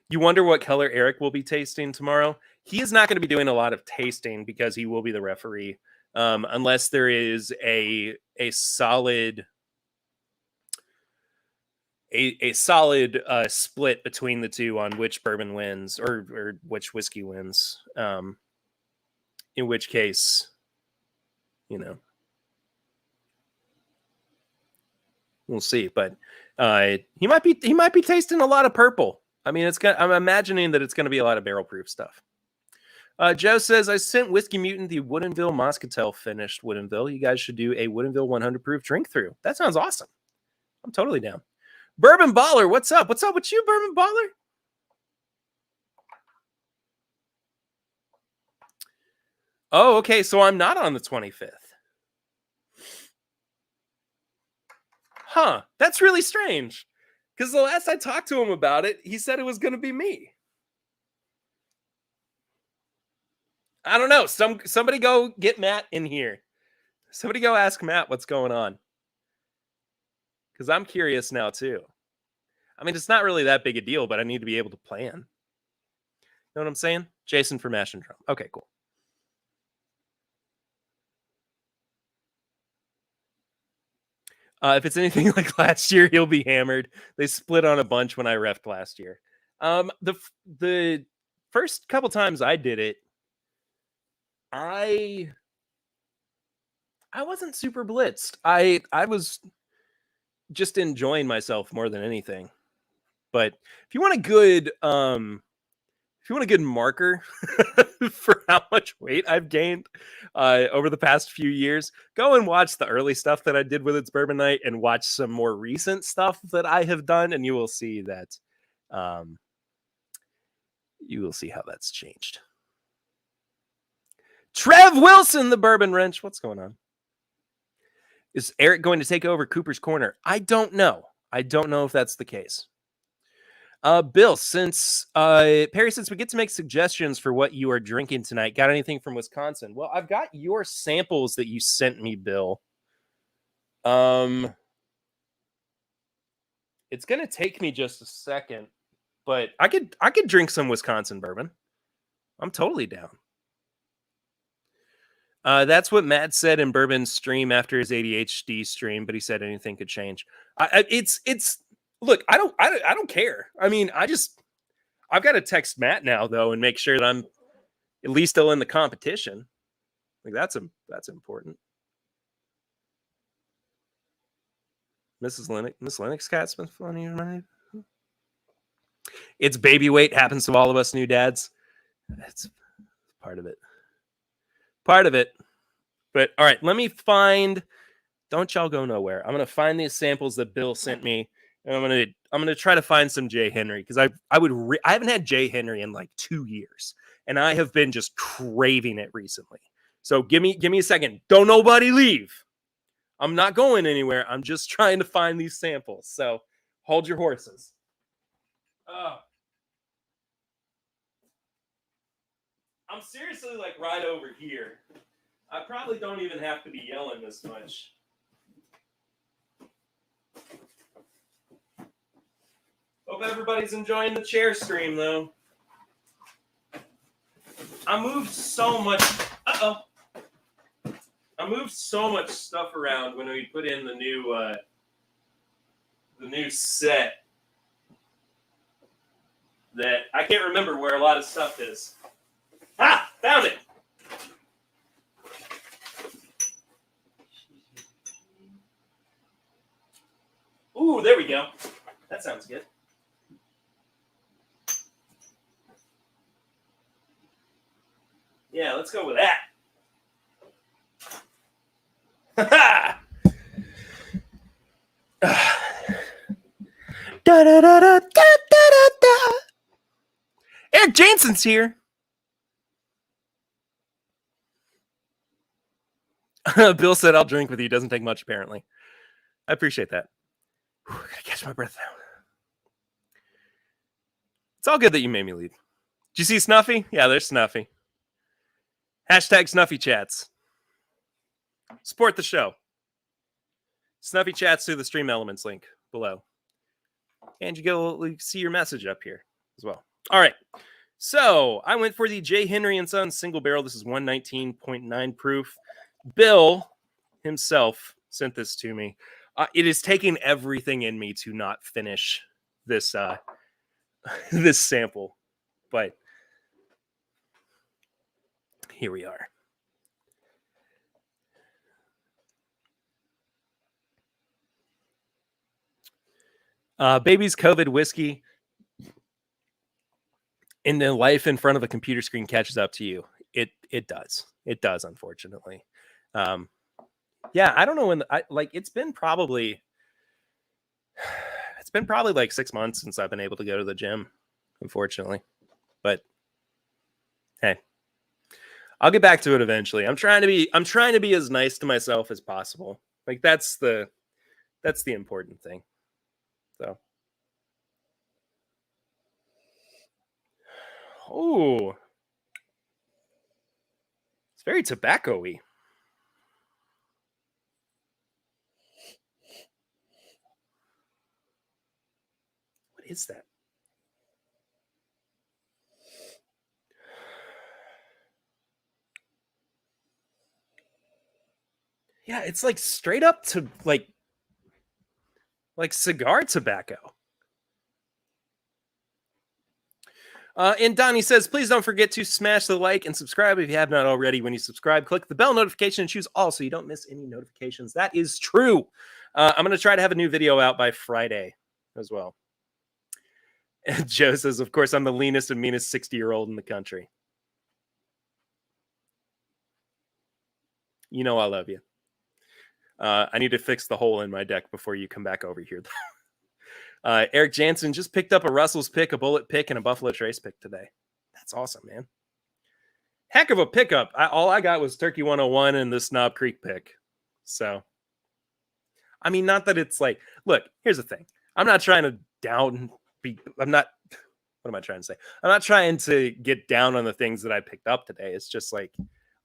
You wonder what color Eric will be tasting tomorrow. He is not going to be doing a lot of tasting because he will be the referee, unless there is a solid split between the two on which bourbon wins or which whiskey wins. In which case, we'll see. But he might be tasting a lot of purple. I mean, I'm imagining that it's going to be a lot of barrel proof stuff. Joe says, I sent Whiskey Mutant the Woodinville Moscatel finished Woodinville. You guys should do a Woodinville 100 proof drink through. That sounds awesome. I'm totally down. Bourbon Baller, what's up? What's up with you, Bourbon Baller? Oh, okay. So I'm not on the 25th. Huh. That's really strange. Because the last I talked to him about it, he said it was going to be me. I don't know. Somebody go get Matt in here. Somebody go ask Matt what's going on. Because I'm curious now, too. I mean, it's not really that big a deal, but I need to be able to plan. You know what I'm saying? Jason from Mash and Drum. Okay, cool. If it's anything like last year, he'll be hammered. They split on a bunch when I refed last year. The first couple times I did it, I wasn't super blitzed. I was just enjoying myself more than anything. But if you want a good marker for how much weight I've gained over the past few years, go and watch the early stuff that I did with It's Bourbon Night and watch some more recent stuff that I have done, and you will see that you will see how that's changed. Trev Wilson, the Bourbon Wrench. What's going on? Is Eric going to take over Cooper's Corner? I don't know. I don't know if that's the case. Bill, since Perry, since we get to make suggestions for what you are drinking tonight, got anything from Wisconsin? Well, I've got your samples that you sent me, Bill. It's gonna take me just a second, but I could drink some Wisconsin bourbon. I'm totally down. That's what Matt said in Bourbon's stream after his ADHD stream, but he said anything could change. It's look, I don't care. I mean, I've got to text Matt now though and make sure that I'm at least still in the competition. Like that's important. Miss Lennox Cat's been funny. It's baby weight, happens to all of us new dads. That's part of it. But all right, let me find. Don't y'all go nowhere. I'm gonna find these samples that Bill sent me, and I'm gonna try to find some Jay Henry because I haven't had Jay Henry in like 2 years, and I have been just craving it recently. So give me a second. Don't nobody leave. I'm not going anywhere. I'm just trying to find these samples. So hold your horses. I'm seriously like right over here. I probably don't even have to be yelling this much. Hope everybody's enjoying the chair stream, though. I moved so much. I moved so much stuff around when we put in the new set that I can't remember where a lot of stuff is. Ah, found it. Ooh, there we go. That sounds good. Yeah, let's go with that. Eric Jansen's here. Bill said, I'll drink with you. Doesn't take much, apparently. I appreciate that. Whew, gotta catch my breath now. It's all good that you made me leave. Did you see Snuffy? Yeah, there's Snuffy. Hashtag Snuffy Chats. Support the show. Snuffy Chats through the Stream Elements link below. And you go see your message up here as well. All right. So I went for the J. Henry & Sons single barrel. This is 119.9 proof. Bill himself sent this to me. It is taking everything in me to not finish this this sample, but here we are. Baby's COVID whiskey. And then life in front of a computer screen catches up to you. It does. It does, unfortunately. Yeah, I don't know when. It's been probably like 6 months since I've been able to go to the gym, unfortunately. But hey, I'll get back to it eventually. I'm trying to be as nice to myself as possible. Like that's the important thing. So. Oh, it's very tobacco-y. What is that? Yeah, it's like straight up to like cigar tobacco. And Donnie says, please don't forget to smash the like and subscribe if you have not already. When you subscribe, click the bell notification and choose all so you don't miss any notifications. That is true. I'm going to try to have a new video out by Friday as well. And Joe says, of course, I'm the leanest and meanest 60-year-old in the country. You know I love you. I need to fix the hole in my deck before you come back over here. Eric Jansen just picked up a Russell's pick, a Bullet pick, and a Buffalo Trace pick today. That's awesome, man. Heck of a pickup. All I got was Turkey 101 and the Snob Creek pick. So, I mean, not that it's like, look, here's the thing. I'm not trying to what am I trying to say? I'm not trying to get down on the things that I picked up today. It's just like,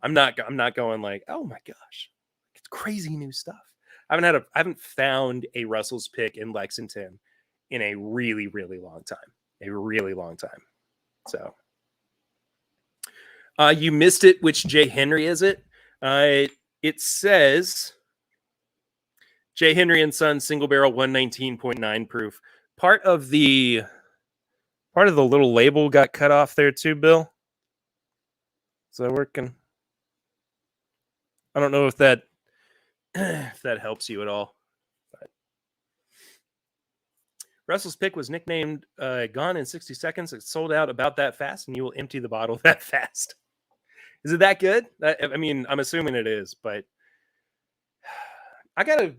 I'm not going like, oh my gosh, it's crazy new stuff. I haven't found a Russell's pick in Lexington in a really, really long time. So you missed it. Which J. Henry is it? It says J. Henry & Sons single barrel 119.9 proof. Part of the little label got cut off there too, Bill. Is that working? I don't know if that helps you at all. But Russell's pick was nicknamed Gone in 60 Seconds. It sold out about that fast, and you will empty the bottle that fast. Is it that good? I mean, I'm assuming it is, but I got a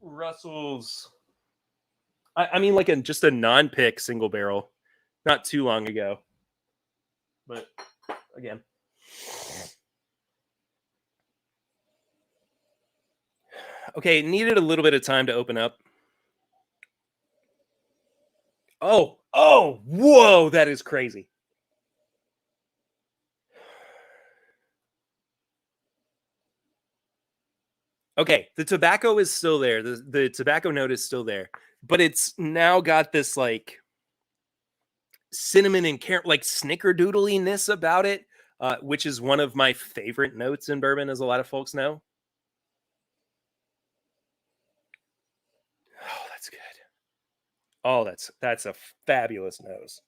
Russell's. I mean, like just a non-pick single barrel, not too long ago. But again, okay, it needed a little bit of time to open up. Oh, whoa, that is crazy. Okay, the tobacco is still there. The tobacco note is still there, but it's now got this like cinnamon and like snickerdoodliness about it, which is one of my favorite notes in bourbon, as a lot of folks know. Oh, that's good. Oh, that's a fabulous nose.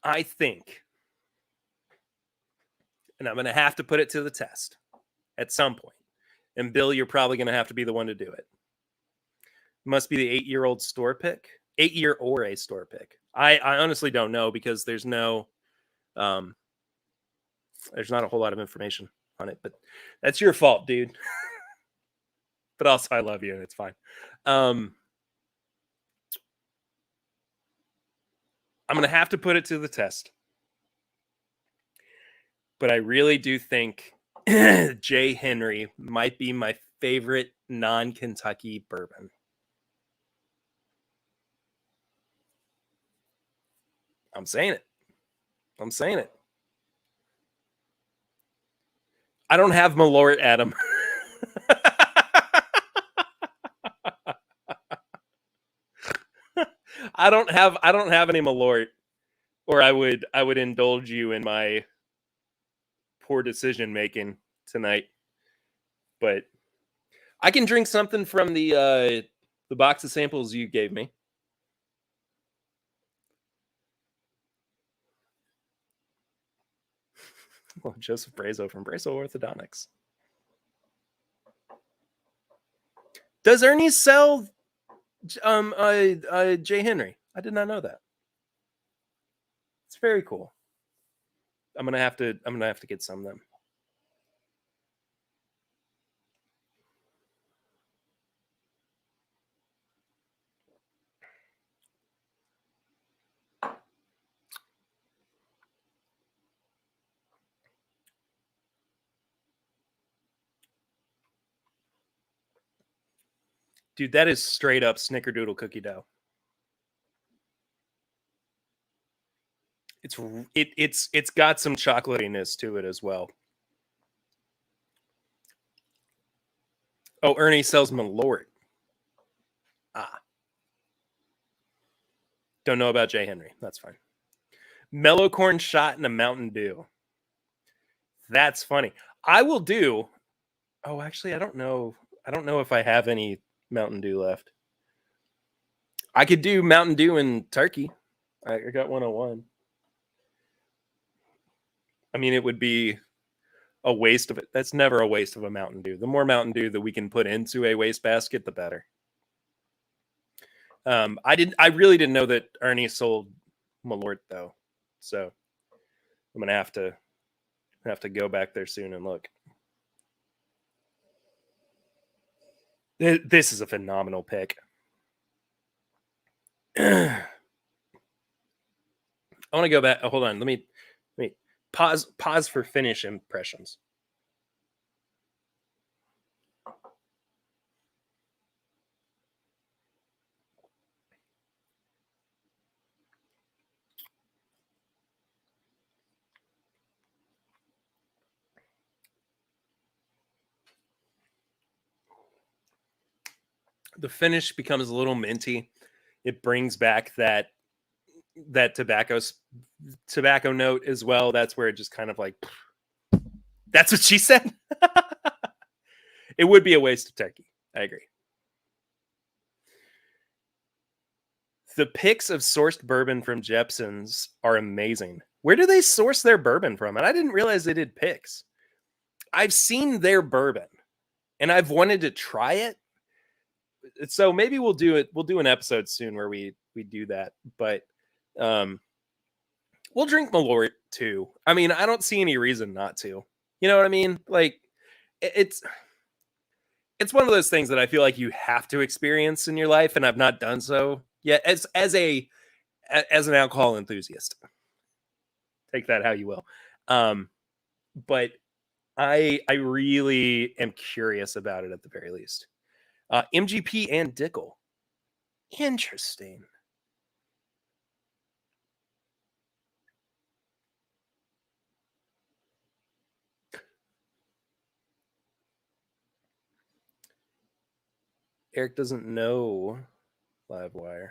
I think, and I'm going to have to put it to the test at some point. And Bill, you're probably going to have to be the one to do it. Must be the 8-year-old store pick. 8-year or a store pick. I honestly don't know because there's no, there's not a whole lot of information on it. But that's your fault, dude. But also, I love you, and it's fine. I'm going to have to put it to the test. But I really do think J. Henry might be my favorite non-Kentucky bourbon. I'm saying it. I'm saying it. I don't have Malort, Adam. I don't have any Malort, or I would indulge you in my poor decision making tonight. But I can drink something from the box of samples you gave me. Well, Joseph Brazo from Brazo Orthodontics. Does Ernie sell J. Henry? I did not know that. It's very cool. I'm gonna have to get some of them. Dude, that is straight up snickerdoodle cookie dough. It's got some chocolatiness to it as well. Oh, Ernie sells Malort. Ah. Don't know about J. Henry. That's fine. Mellow corn shot in a Mountain Dew. That's funny. I will do. Oh, actually, I don't know. I don't know if I have any Mountain Dew left. I could do Mountain Dew and turkey. I got 101. I mean, it would be a waste of it. That's never a waste of a Mountain Dew. The more Mountain Dew that we can put into a waste basket, the better. I really didn't know that Ernie sold Malort though, so I'm gonna have to go back there soon and look. This is a phenomenal pick. I want to go back. Oh, hold on. Let me pause for finish impressions. The finish becomes a little minty. It brings back that tobacco note as well. That's where it just kind of like, that's what she said. It would be a waste of turkey. I agree. The picks of sourced bourbon from Jepson's are amazing. Where do they source their bourbon from? And I didn't realize they did picks. I've seen their bourbon and I've wanted to try it. So maybe we'll do it. We'll do an episode soon where we do that. But we'll drink Malort too. I mean, I don't see any reason not to. You know what I mean? Like it's one of those things that I feel like you have to experience in your life, and I've not done so yet. As an alcohol enthusiast, take that how you will. But I really am curious about it at the very least. MGP and Dickel. Interesting. Eric doesn't know Livewire.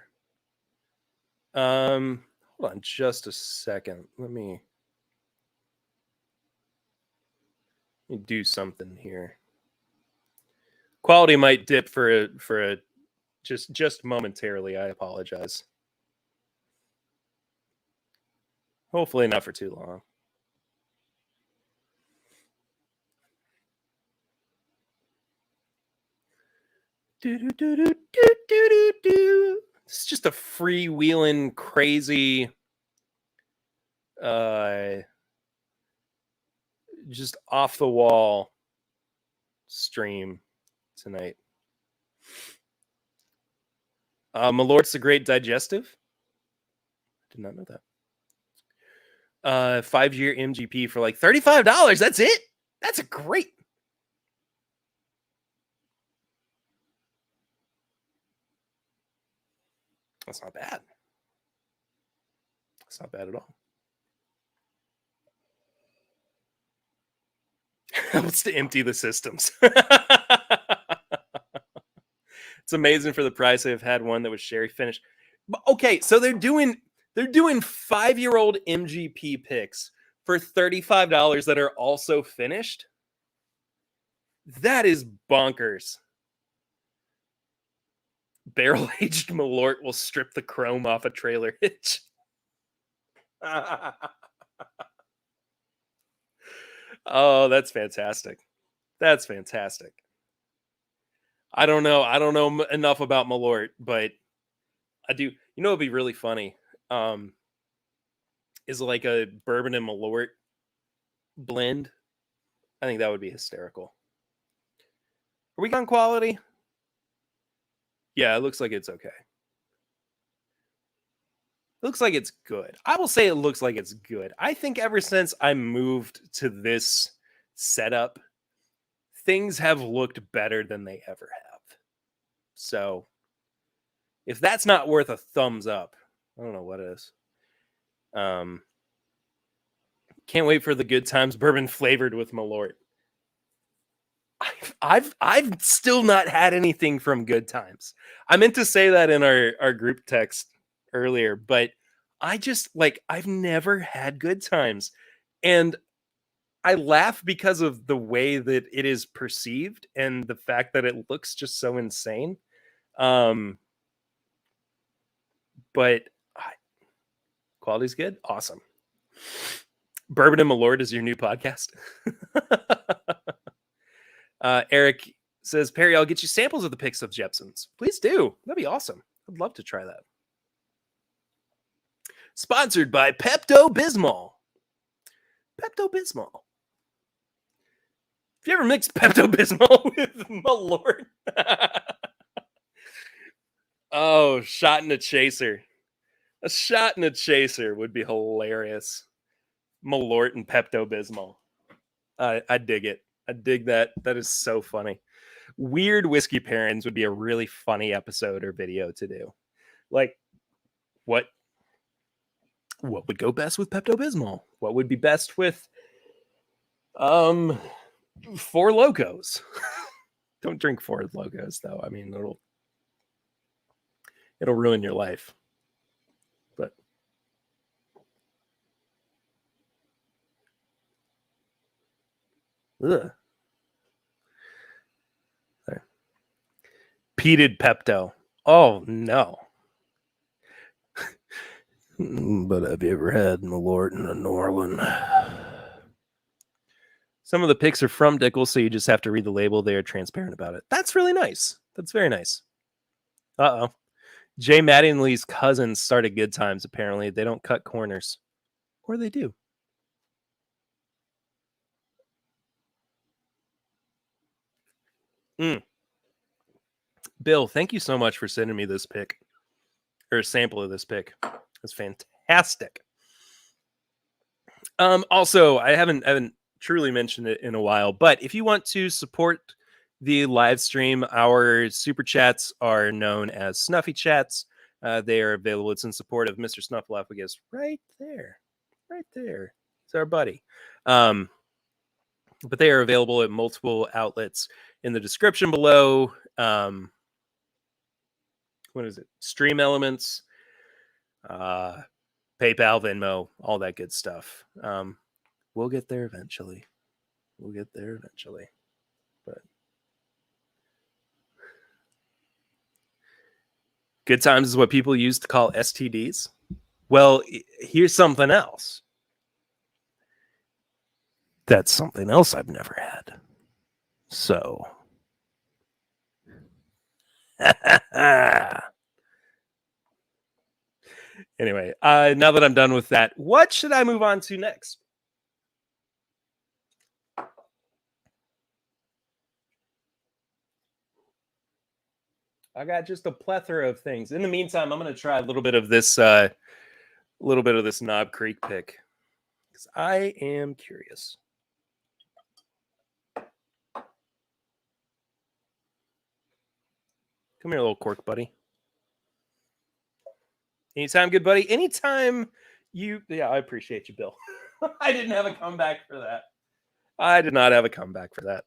Hold on just a second. Let me do something here. Quality might dip for a just momentarily. I apologize. Hopefully not for too long. It's just a freewheeling, crazy, just off the wall stream tonight. Malort's a great digestive. Did not know that. 5-year MGP for like $35. That's it. That's a great. That's not bad. That's not bad at all. Helps to empty the systems. It's amazing for the price. I've had one that was sherry finished. But okay, so they're doing 5-year-old MGP picks for $35 that are also finished. That is bonkers. Barrel aged Malort will strip the chrome off a trailer hitch. Oh, that's fantastic. That's fantastic. I don't know. I don't know enough about Malort, but I do. You know, it'd be really funny. Um, is like a bourbon and Malort blend. I think that would be hysterical. Are we on quality? Yeah, it looks like it's okay. Looks like it's good. I will say it looks like it's good. I think ever since I moved to this setup, things have looked better than they ever have. So if that's not worth a thumbs up, I don't know what is. Um, can't wait for the good times bourbon flavored with Malort. I've still not had anything from Good Times. I meant to say that in our group text earlier, but I just like I've never had Good Times. And I laugh because of the way that it is perceived and the fact that it looks just so insane. Um but I, quality's good. Awesome. Bourbon and Malort is your new podcast. Eric says, Perry, I'll get you samples of the pics of Jepson's. Please do. That'd be awesome. I'd love to try that. Sponsored by Pepto Bismol. Pepto Bismol. Have you ever mixed Pepto Bismol with Malort? Oh, shot in a chaser. A shot in a chaser would be hilarious. Malort and Pepto Bismol. I dig it. I dig that. That is so funny. Weird whiskey pairings would be a really funny episode or video to do. Like, what would go best with Pepto Bismol? What would be best with Four Locos? Don't drink Four Locos though. I mean, it'll ruin your life. But ugh. There. Peated Pepto. Oh no. But have you ever had Malort in a Norland? Some of the pics are from Dickel, so you just have to read the label. They are transparent about it. That's really nice. That's very nice. Uh-oh. Jay Mattingly's cousins started Good Times, apparently. They don't cut corners. Or they do. Bill, thank you so much for sending me this pic. Or a sample of this pic. It's fantastic. Also, I haven't truly mentioned it in a while, but if you want to support the live stream, our super chats are known as Snuffy Chats. They are available. It's in support of Mr. Snuffleupagus right there. Right there. It's our buddy. But they are available at multiple outlets in the description below. What is it? Stream Elements, PayPal, Venmo, all that good stuff. We'll get there eventually. But Good Times is what people used to call STDs. Well, here's something else. That's something else I've never had. So. Anyway, now that I'm done with that, what should I move on to next? I got just a plethora of things. In the meantime, I'm going to try a little bit of this Knob Creek pick because I am curious. Come here, little cork buddy. Anytime, good buddy. Anytime Yeah, I appreciate you, Bill. I didn't have a comeback for that. I did not have a comeback for that.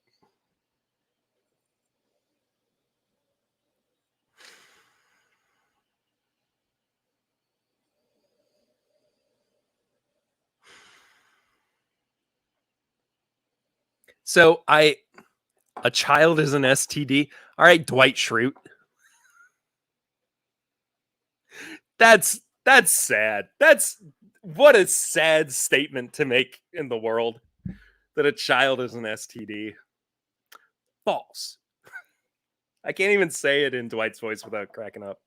So a child is an STD. All right, Dwight Schrute. That's sad. That's what a sad statement to make in the world, that a child is an STD. False. I can't even say it in Dwight's voice without cracking up.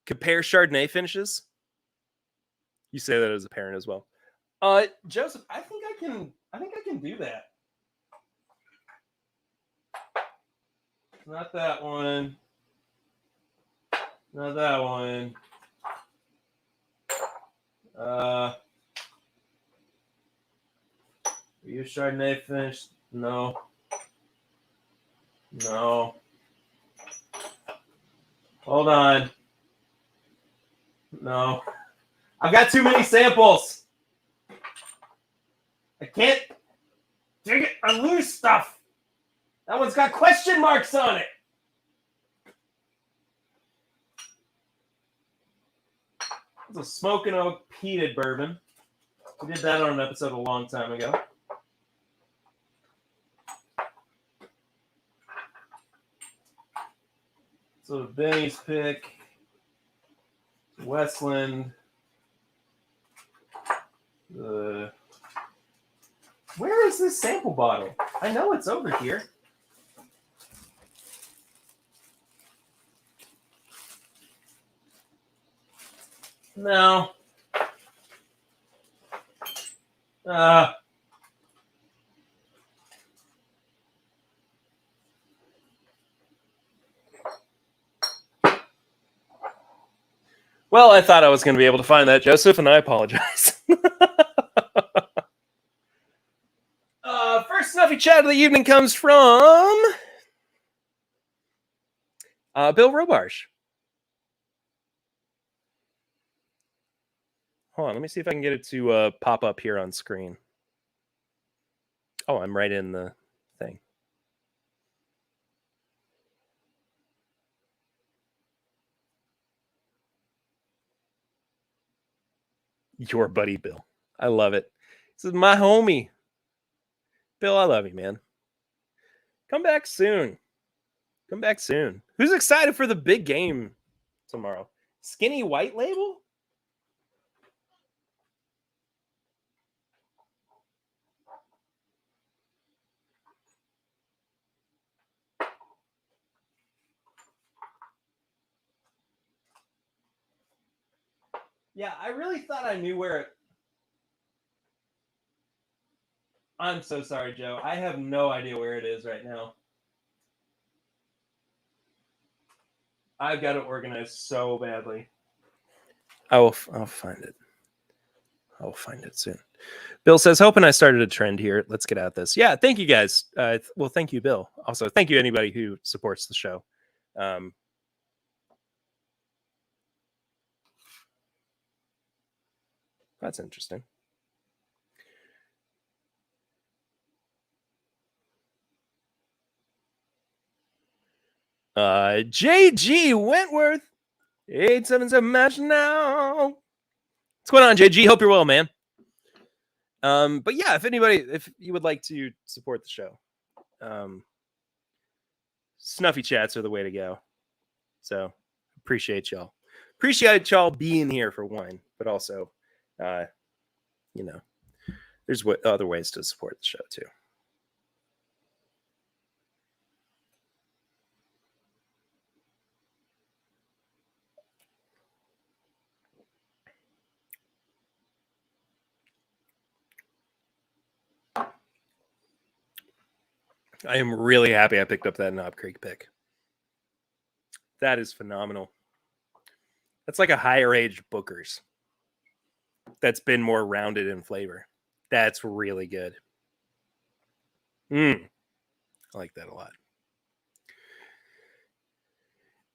Compare Chardonnay finishes. You say that as a parent as well. Joseph, I think I can do that. Not that one. Not that one. Are you Chardonnay finished? No. No. Hold on. No. I've got too many samples. I can't. Dang it, I lose stuff. That one's got question marks on it. It's a smoking oak peated bourbon. We did that on an episode a long time ago. So Benny's pick, Westland. Where is this sample bottle? I know it's over here. No. Well, I thought I was going to be able to find that, Joseph, and I apologize. First snuffy chat of the evening comes from Bill Robarge. Hold on, let me see if I can get it to pop up here on screen. Oh, I'm right in the thing. Your buddy, Bill. I love it. This is my homie. Bill, I love you, man. Come back soon. Come back soon. Who's excited for the big game tomorrow? Skinny White Label? Yeah, I really thought I knew where it... I'm so sorry, Joe. I have no idea where it is right now. I've got to organize so badly. I'll find it. I'll find it soon. Bill says, hoping I started a trend here. Let's get at this. Yeah, thank you guys. Well, thank you, Bill. Also, thank you anybody who supports the show. That's interesting. JG Wentworth, 877 match now. What's going on, JG? Hope you're well, man. But yeah, if you would like to support the show, snuffy chats are the way to go. So appreciate y'all. Appreciate y'all being here for one, but also, there's other ways to support the show too. I am really happy I picked up that Knob Creek pick. That is phenomenal. That's like a higher age Booker's that's been more rounded in flavor. That's really good. I like that a lot.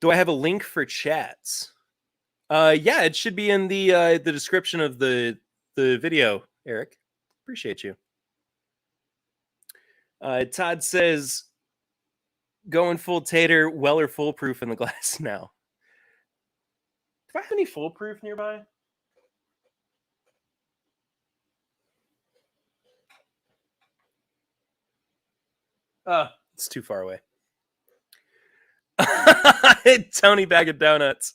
Do I have a link for chats? Yeah, it should be in the description of the video, Eric. Appreciate you. Todd says, going full tater, Weller foolproof in the glass now. Do I have any foolproof nearby? It's too far away. Tony Bag of Donuts.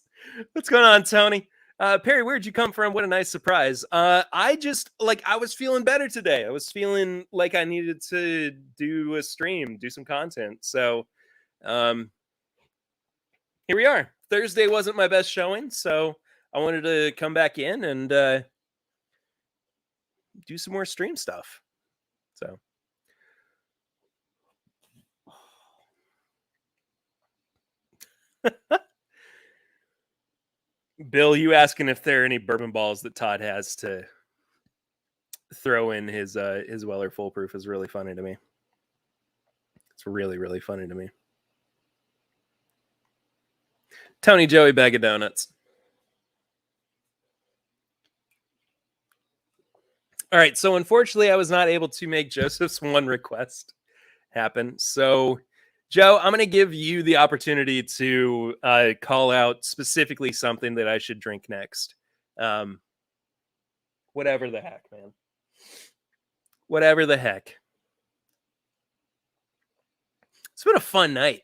What's going on, Tony? Perry, where'd you come from? What a nice surprise. I just I was feeling better today. I was feeling like I needed to do a stream, do some content. So here we are. Thursday wasn't my best showing, so I wanted to come back in and do some more stream stuff. So Bill, you asking if there are any bourbon balls that Todd has to throw in his Weller foolproof is really funny to me. It's really, really funny to me. Tony Joey Bag of Donuts. All right, so unfortunately, I was not able to make Joseph's one request happen. So, Joe, I'm going to give you the opportunity to call out specifically something that I should drink next. Whatever the heck, man. Whatever the heck. It's been a fun night.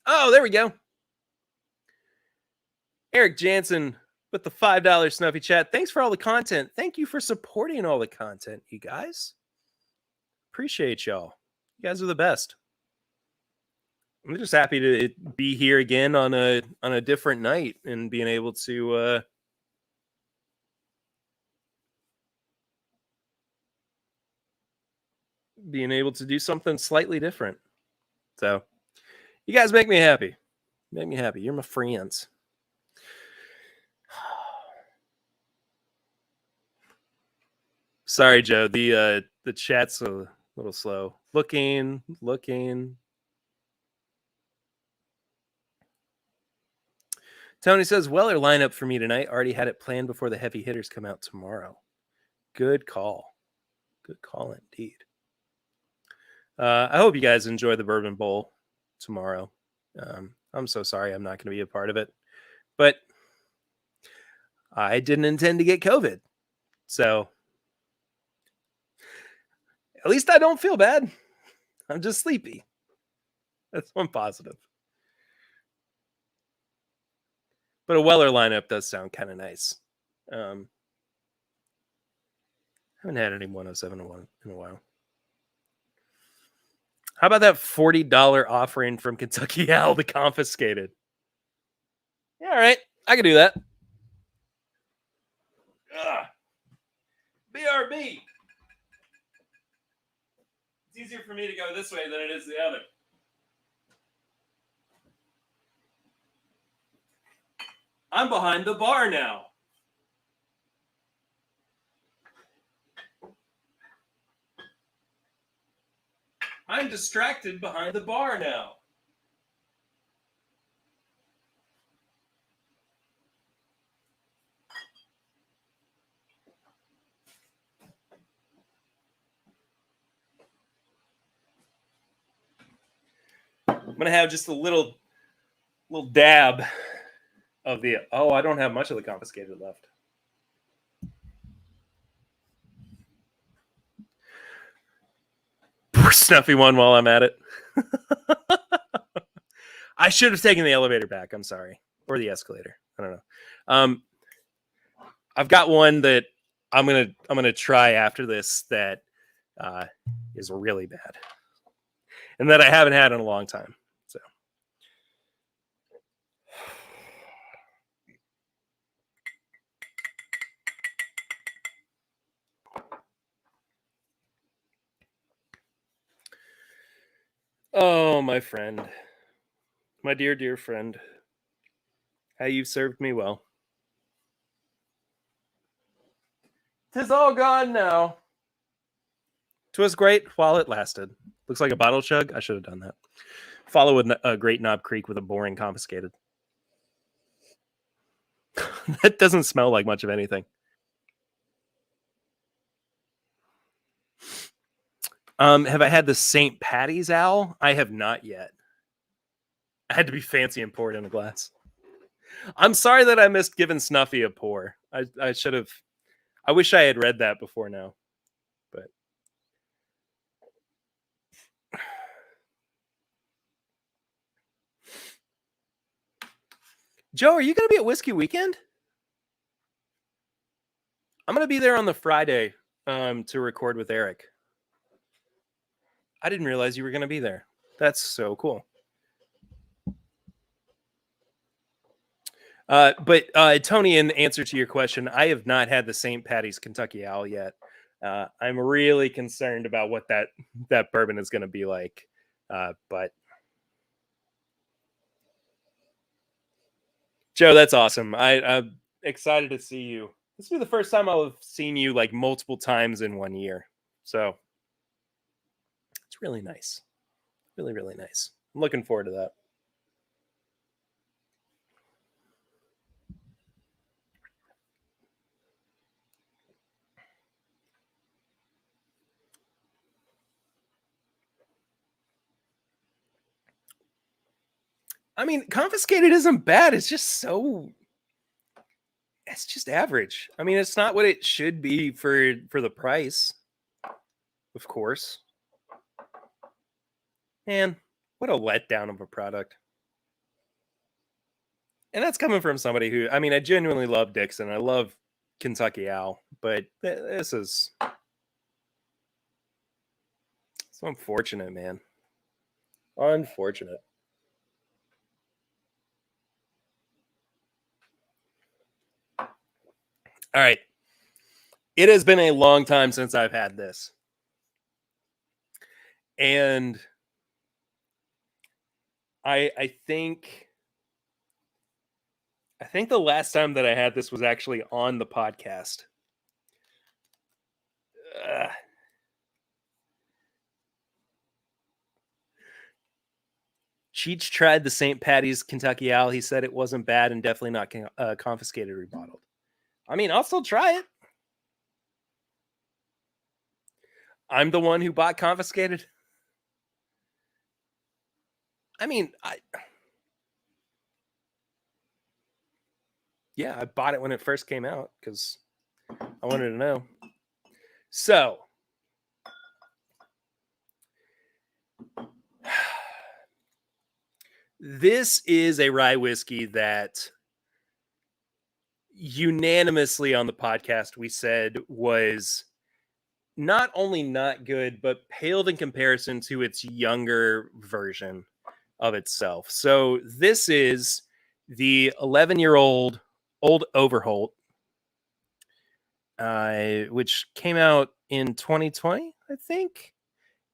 Oh, there we go. Eric Jansen with the $5 Snuffy Chat. Thanks for all the content. Thank you for supporting all the content, you guys. Appreciate y'all. You guys are the best. I'm just happy to be here again on a different night and being able to do something slightly different. So you guys make me happy. Make me happy. You're my friends. Sorry, Joe. The chat's a little slow. Looking. Tony says, Weller lineup for me tonight. Already had it planned before the heavy hitters come out tomorrow. Good call. Good call indeed. I hope you guys enjoy the Bourbon Bowl tomorrow. I'm so sorry I'm not going to be a part of it. But I didn't intend to get COVID. So at least I don't feel bad. I'm just sleepy. That's one positive. But a Weller lineup does sound kind of nice. Haven't had any 107 in a while. How about that $40 offering from Kentucky Al the confiscated? Yeah, all right. I can do that. Ugh. BRB. It's easier for me to go this way than it is the other. I'm behind the bar now. I'm distracted behind the bar now. I'm going to have just a little dab of the... Oh, I don't have much of the confiscated left. Poor Snuffy one while I'm at it. I should have taken the elevator back. I'm sorry. Or the escalator. I don't know. I've got one that I'm gonna try after this that is really bad. And that I haven't had in a long time. So oh, my friend. My dear, dear friend. How you've served me well. 'Tis all gone now. 'Twas great while it lasted. Looks like a bottle chug. I should have done that. Follow a Great Knob Creek with a boring confiscated. That doesn't smell like much of anything. Have I had the St. Patty's owl? I have not yet. I had to be fancy and pour it in a glass. I'm sorry that I missed giving Snuffy a pour. I should have. I wish I had read that before now. But Joe, are you going to be at Whiskey Weekend? I'm going to be there on the Friday to record with Eric. I didn't realize you were going to be there. That's so cool. But Tony, in answer to your question, I have not had the St. Patty's Kentucky Owl yet. I'm really concerned about what that bourbon is going to be like. But Joe, that's awesome. I'm excited to see you. This will be the first time I'll have seen you like multiple times in 1 year. So it's really nice. Really, really nice. I'm looking forward to that. I mean, confiscated isn't bad. It's just average. I mean, it's not what it should be for the price. Of course. Man, what a letdown of a product. And that's coming from somebody who, I mean, I genuinely love Dixon. I love Kentucky Owl, but this is so unfortunate, man. Unfortunate. All right. It has been a long time since I've had this. And I think the last time that I had this was actually on the podcast. Cheech tried the St. Patty's Kentucky Owl. He said it wasn't bad and definitely not confiscated or rebottled. I mean, I'll still try it. I'm the one who bought confiscated. I mean, I bought it when it first came out because I wanted to know. So, this is a rye whiskey that unanimously on the podcast we said was not only not good, but paled in comparison to its younger version of itself. So this is the 11-year-old Old Overholt, which came out in 2020, I think,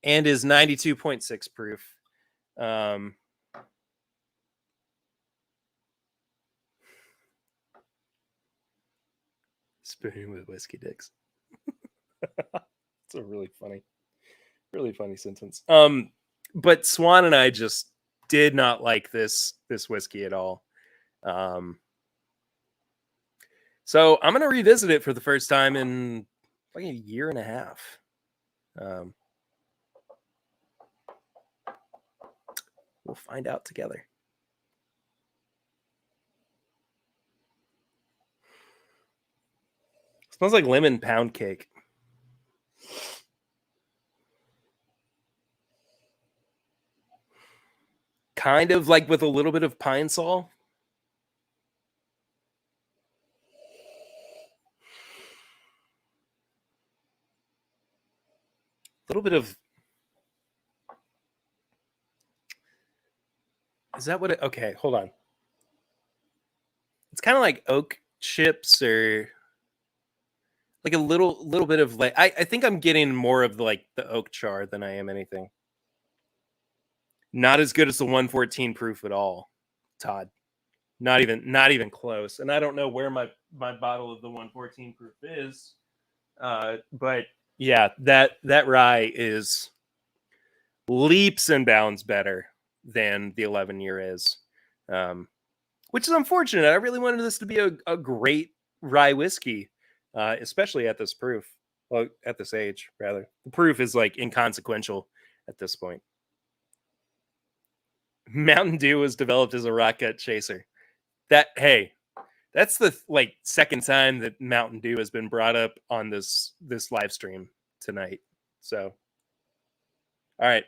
and is 92.6 proof. Spooning with whiskey dicks. It's a really funny sentence. But Swan and I just did not like this whiskey at all. So I'm gonna revisit it for the first time in like a year and a half. We'll find out together. It smells like lemon pound cake. Kind of like with a little bit of pine sol. A little bit of. Is that what it? Okay, hold on. It's kind of like oak chips or like a little bit of like. I think I'm getting more of like the oak char than I am anything. Not as good as the 114 proof at all, Todd. Not even close. And I don't know where my bottle of the 114 proof is, but yeah, that rye is leaps and bounds better than the 11-year is. which is unfortunate. I really wanted this to be a great rye whiskey, especially at this proof. Well, at this age, rather. The proof is like inconsequential at this point. Mountain Dew was developed as a rocket chaser. That's the like second time that Mountain Dew has been brought up on this live stream tonight. So, all right.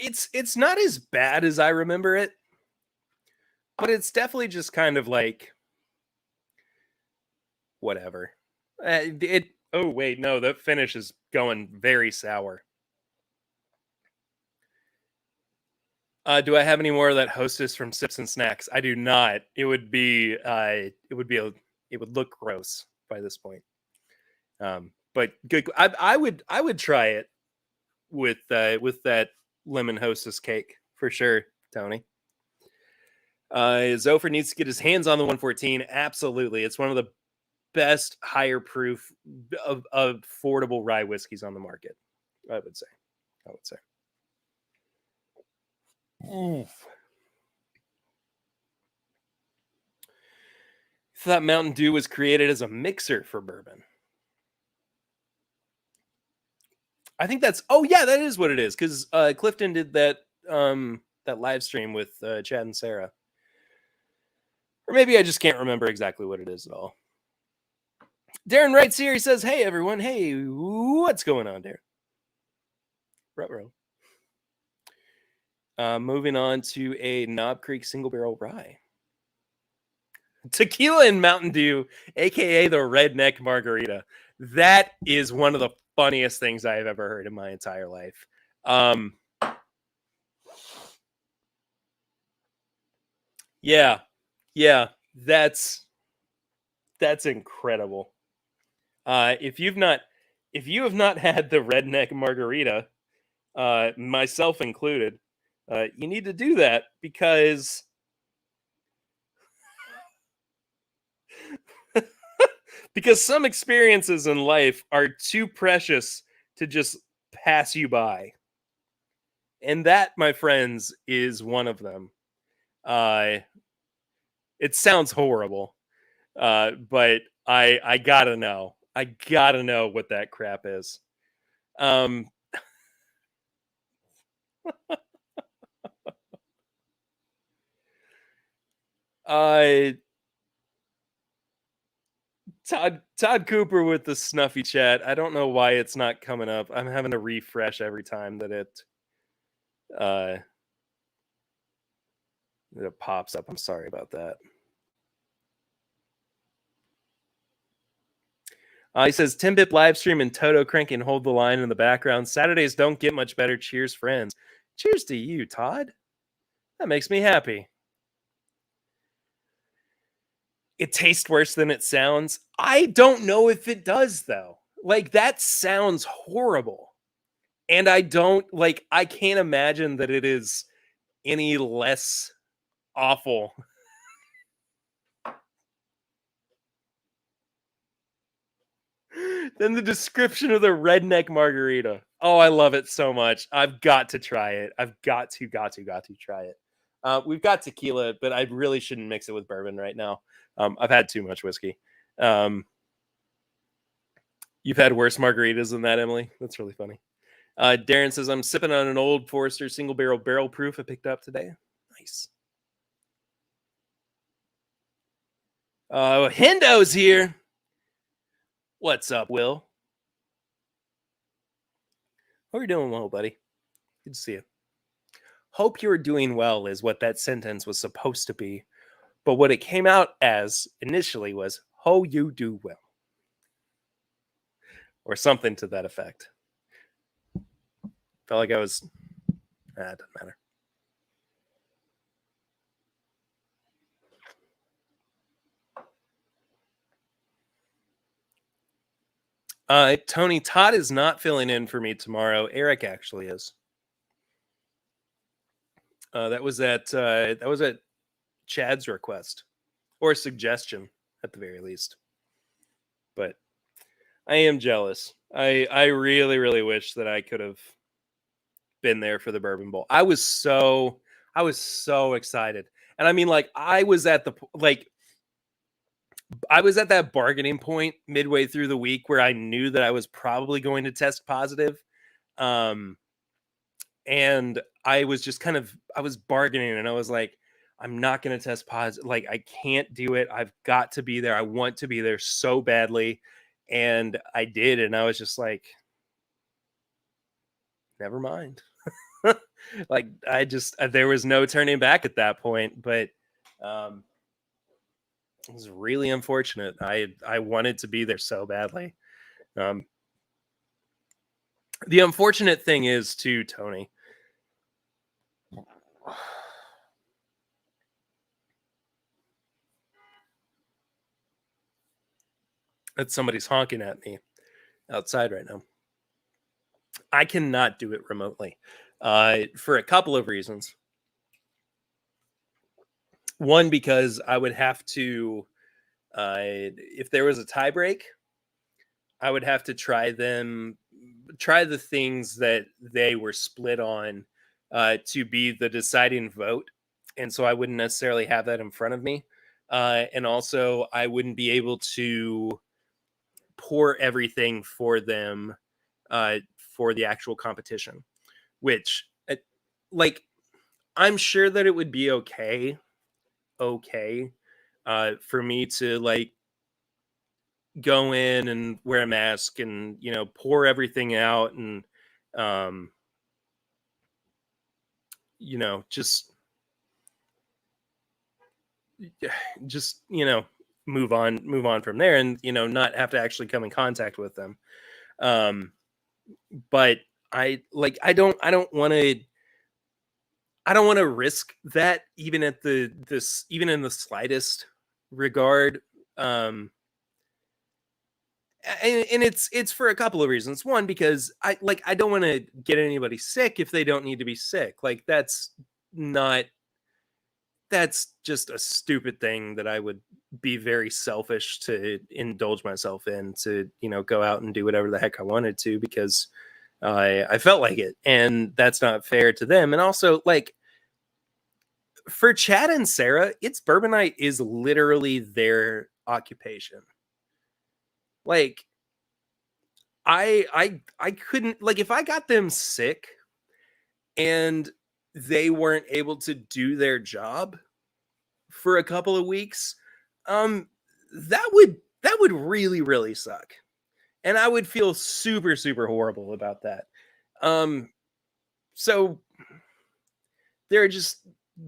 It's not as bad as I remember it, but it's definitely just kind of like whatever. It. Oh wait, no, the finish is going very sour. Do I have any more of that Hostess from Sips and Snacks? I do not. It would be. It would look gross by this point. But good. I would try it with that lemon Hostess cake for sure, Tony. Zofer needs to get his hands on the 114. Absolutely, it's one of the best higher proof of affordable rye whiskeys on the market. I would say. Oof. Thought Mountain Dew was created as a mixer for bourbon. I think that's. Oh yeah, that is what it is. Because Clifton did that that live stream with Chad and Sarah, or maybe I just can't remember exactly what it is at all. Darren writes here. He says, "Hey everyone, hey, what's going on, Darren?" Ruh-roh. Moving on to a Knob Creek single barrel rye. Tequila and Mountain Dew, aka the redneck margarita. That is one of the funniest things I have ever heard in my entire life. Yeah, that's incredible. If you have not had the redneck margarita, myself included, you need to do that because because some experiences in life are too precious to just pass you by. And that, my friends, is one of them. It sounds horrible, but I gotta know. I gotta know what that crap is. Uh, Todd Cooper with the snuffy chat. I don't know why it's not coming up. I'm having to refresh every time that uh it pops up. I'm sorry about that. He says TIMBP live stream and Toto Crank and hold the line in the background. Saturdays don't get much better. Cheers, friends. Cheers to you, Todd. That makes me happy. It tastes worse than it sounds. I don't know if it does though. Like that sounds horrible. And I can't imagine that it is any less awful. Than the description of the redneck margarita. Oh, I love it so much. I've got to try it. I've got to try it. We've got tequila, but I really shouldn't mix it with bourbon right now. I've had too much whiskey. You've had worse margaritas than that, Emily. That's really funny. Darren says, I'm sipping on an old Forester single barrel proof I picked up today. Nice. Hendo's here. What's up, Will? Hope you're doing well, buddy. Good to see you. Hope you're doing well is what that sentence was supposed to be. But what it came out as initially was, ho, you do well. Or something to that effect. Felt like I was... it doesn't matter. Tony, Todd is not filling in for me tomorrow. Eric actually is. That was at Chad's request or suggestion at the very least. But I am jealous. I really really wish that I could have been there for the Bourbon Bowl. I was so excited. And I mean like I was at that bargaining point midway through the week where I knew that I was probably going to test positive. Um and I was just I was bargaining and I was like, I'm not going to test positive. Like, I can't do it. I've got to be there. I want to be there so badly. And I did. And I was just like, never mind. Like, there was no turning back at that point. But um, it was really unfortunate. I wanted to be there so badly. Um, the unfortunate thing is, too, Tony, that somebody's honking at me outside right now. I cannot do it remotely for a couple of reasons. One, because I would have to, if there was a tie break, I would have to try the things that they were split on to be the deciding vote. And so I wouldn't necessarily have that in front of me. And also, I wouldn't be able to pour everything for them for the actual competition, which, like, I'm sure that it would be okay for me to like go in and wear a mask and pour everything out and um just just move on from there and not have to actually come in contact with them. um but I don't want to risk that even at even in the slightest regard. um and it's for a couple of reasons. One, because I don't want to get anybody sick if they don't need to be sick. Like, not that's just a stupid thing that I would be very selfish to indulge myself in, to go out and do whatever the heck I wanted to because I felt like it, and that's not fair to them. And also, like, for Chad and Sarah, it's bourbon night is literally their occupation. Like, I couldn't, like, if I got them sick and they weren't able to do their job for a couple of weeks, um that would really really suck. And I would feel super super horrible about that. Um so there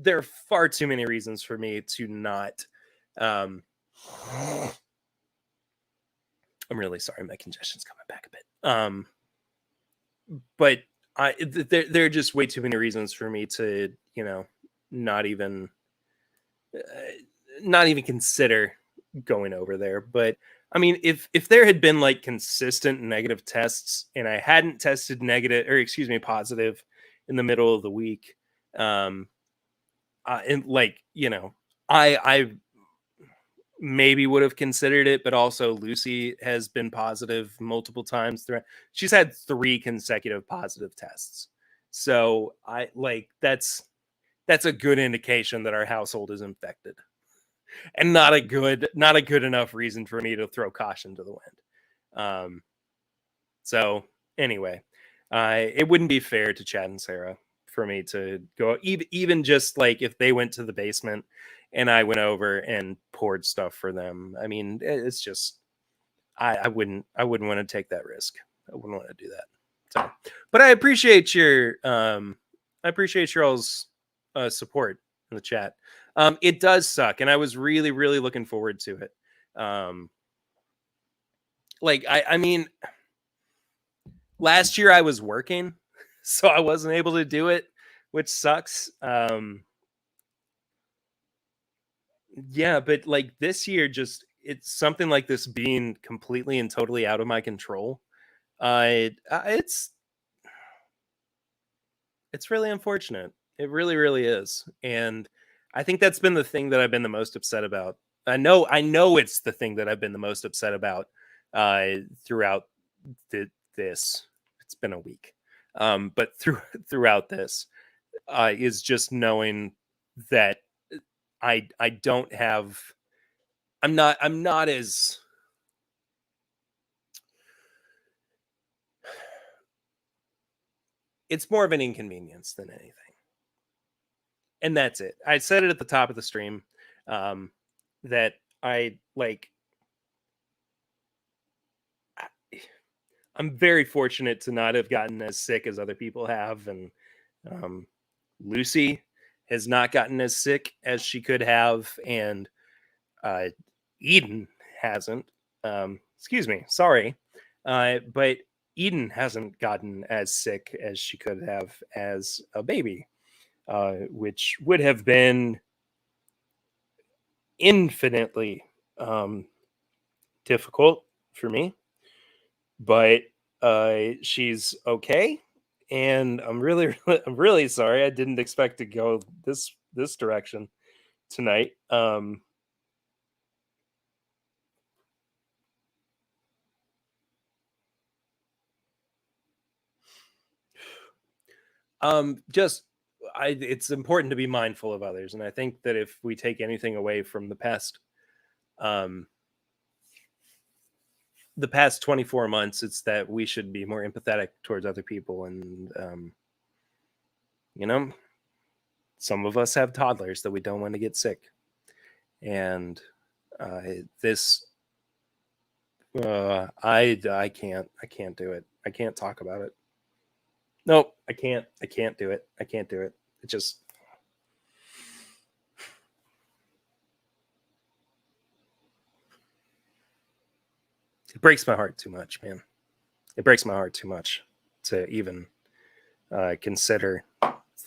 are far too many reasons for me to not. um I'm really sorry, my congestion's coming back a bit. But there are just way too many reasons for me to not even uh, not even consider going over there. But I mean, if there had been like consistent negative tests and I hadn't tested negative, or excuse me, positive in the middle of the week, um and like I maybe would have considered it. But also, Lucy has been positive multiple times throughout. She's had 3 consecutive positive tests. So that's a good indication that our household is infected, and not a good enough reason for me to throw caution to the wind. So anyway, it wouldn't be fair to Chad and Sarah for me to go, even just like if they went to the basement and I went over and poured stuff for them. I mean, it's just I wouldn't want to take that risk. I wouldn't want to do that. So, but I appreciate your all's support in the chat. It does suck, and I was really really looking forward to it. Like, I mean, last year I was working, so I wasn't able to do it, which sucks. Yeah, but like this year, just it's something like this being completely and totally out of my control. It's really unfortunate. It really, really is. And I think that's been the thing that I've been the most upset about. I know it's the thing that I've been the most upset about throughout this. It's been a week, but throughout this is just knowing that I don't have. I'm not as. It's more of an inconvenience than anything. And that's it. I said it at the top of the stream that I like. I'm very fortunate to not have gotten as sick as other people have, and Lucy has not gotten as sick as she could have, and Eden hasn't. Excuse me, sorry, but Eden hasn't gotten as sick as she could have as a baby, which would have been infinitely difficult for me. But she's okay, and I'm really, I'm really sorry. I didn't expect to go this direction tonight. Just it's important to be mindful of others, and I think that if we take anything away from um, the past 24 months, it's that we should be more empathetic towards other people, and you know, some of us have toddlers that we don't want to get sick, and this I can't do it. I can't talk about it. Nope, I can't do it. I can't do it. It just it breaks my heart too much, man. It breaks my heart too much to even consider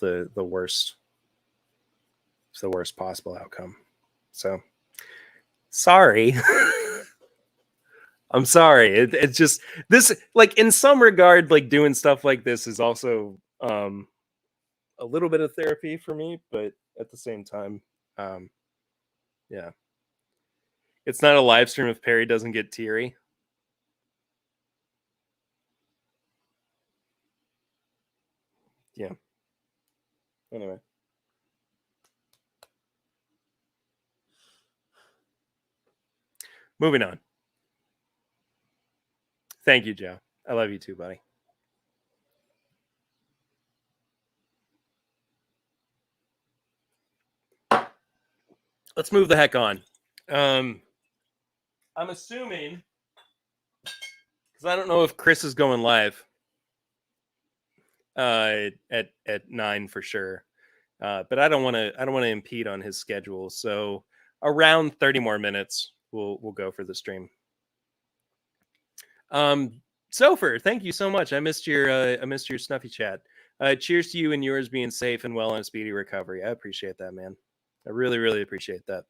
the worst possible outcome. So sorry. I'm sorry. It's just this, like, in some regard, like doing stuff like this is also a little bit of therapy for me, but at the same time, um, yeah, it's not a live stream if Perry doesn't get teary. Yeah. Anyway, moving on. Thank you, Joe. I love you too, buddy. Let's move the heck on. I'm assuming, because I don't know if Chris is going live at 9 for sure, but I don't want to impede on his schedule. So around 30 more minutes, we'll go for the stream. Sofer, thank you so much. I missed your snuffy chat. Cheers to you and yours being safe and well and a speedy recovery. I appreciate that, man. I really, really appreciate that.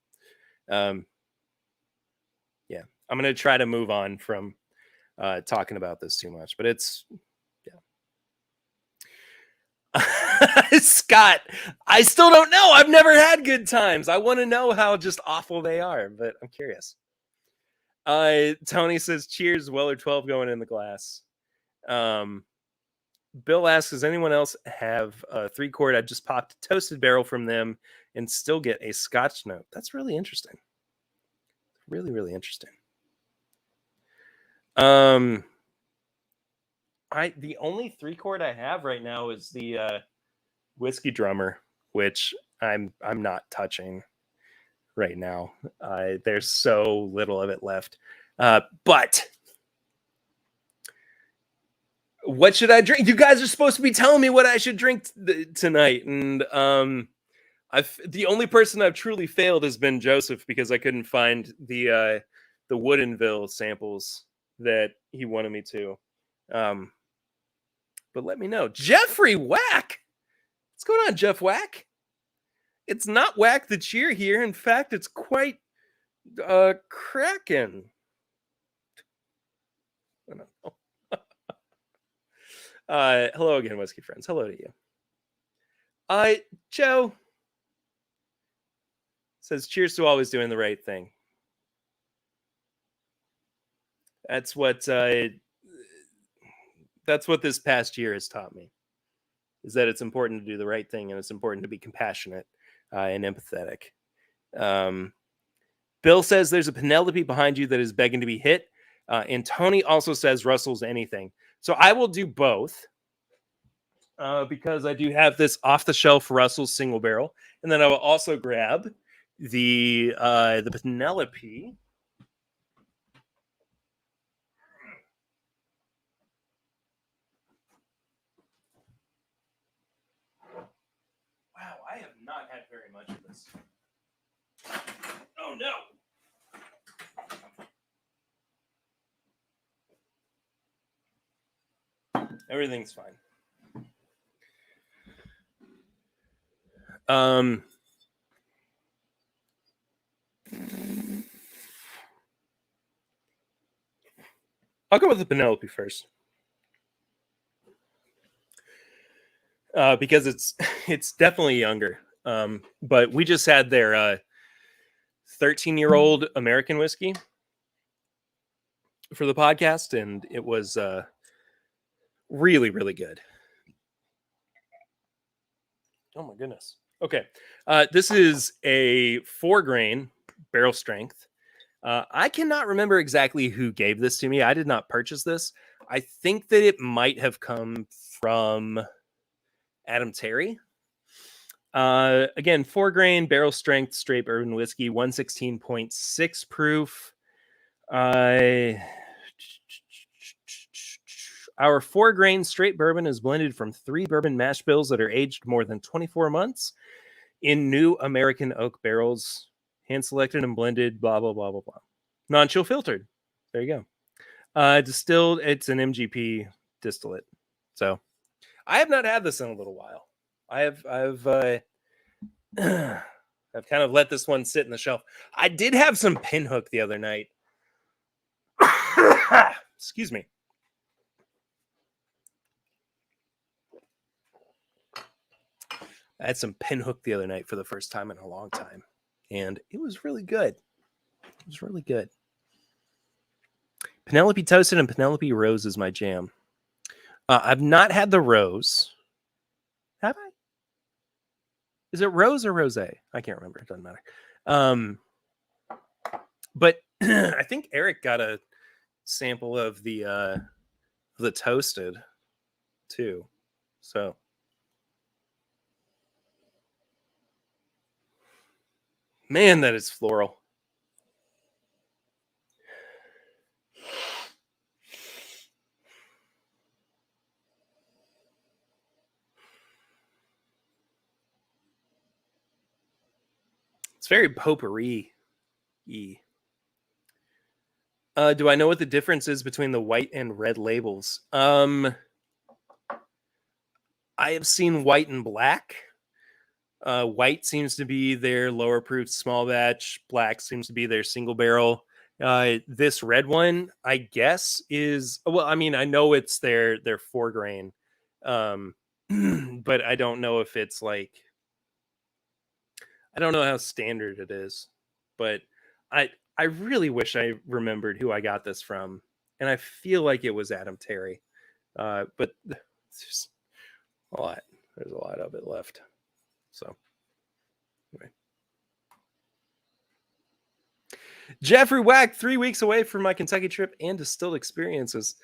Yeah, I'm gonna try to move on from talking about this too much, but it's Scott, I still don't know. I've never had good times. I want to know how just awful they are, but I'm curious. Tony says, cheers, Weller 12 going in the glass. Bill asks, does anyone else have a 3-quart? I just popped a toasted barrel from them and still get a Scotch note. That's really interesting. Really, really interesting. The only 3-quart I have right now is the Whiskey Drummer, which I'm not touching right now. There's so little of it left. But what should I drink? You guys are supposed to be telling me what I should drink tonight, and the only person I've truly failed has been Joseph, because I couldn't find the Woodinville samples that he wanted me to. But let me know. Jeffrey Whack! What's going on, Jeff Whack? It's not Whack the Cheer here. In fact, it's quite Kraken. I don't know. Hello again, whiskey friends. Hello to you. Joe says, "Cheers to always doing the right thing." That's what this past year has taught me. Is that it's important to do the right thing and it's important to be compassionate and empathetic. Bill says there's a Penelope behind you that is begging to be hit. And Tony also says Russell's anything. So I will do both because I do have this off the shelf Russell's single barrel. And then I will also grab the Penelope. Wow, I have not had very much of this. Oh no. Everything's fine. I'll go with the Penelope first. Because it's definitely younger. But we just had their 13-year-old American whiskey for the podcast, and it was really, really good. Oh my goodness. Okay. This is a 4-grain barrel strength. I cannot remember exactly who gave this to me. I did not purchase this. I think that it might have come from Adam Terry. Again, 4-grain barrel strength straight bourbon whiskey, 116.6 proof. Our 4-grain straight bourbon is blended from 3 bourbon mash bills that are aged more than 24 months in new American oak barrels, hand selected and blended, blah, blah, blah, blah, blah. Non-chill filtered. There you go. Distilled, it's an MGP distillate. So I have not had this in a little while. I've kind of let this one sit in the shelf. I did have some Pinhook the other night. Excuse me. I had some Pinhook the other night for the first time in a long time, and it was really good. It was really good. Penelope Toasted and Penelope Rose is my jam. I've not had the Rose. Have I? Is it Rose or Rose? I can't remember. It doesn't matter. But I think Eric got a sample of the Toasted too. So man, that is floral. It's very potpourri-y. Do I know what the difference is between the white and red labels? I have seen white and black. White seems to be their lower proof small batch. Black seems to be their single barrel. This red one, I guess, is well. I mean, I know it's their 4-grain, but I don't know if it's like. I don't know how standard it is, but I really wish I remembered who I got this from, and I feel like it was Adam Terry, but there's a lot. There's a lot of it left. So, anyway. Jeffrey Wack, 3 weeks away from my Kentucky trip and distilled experiences.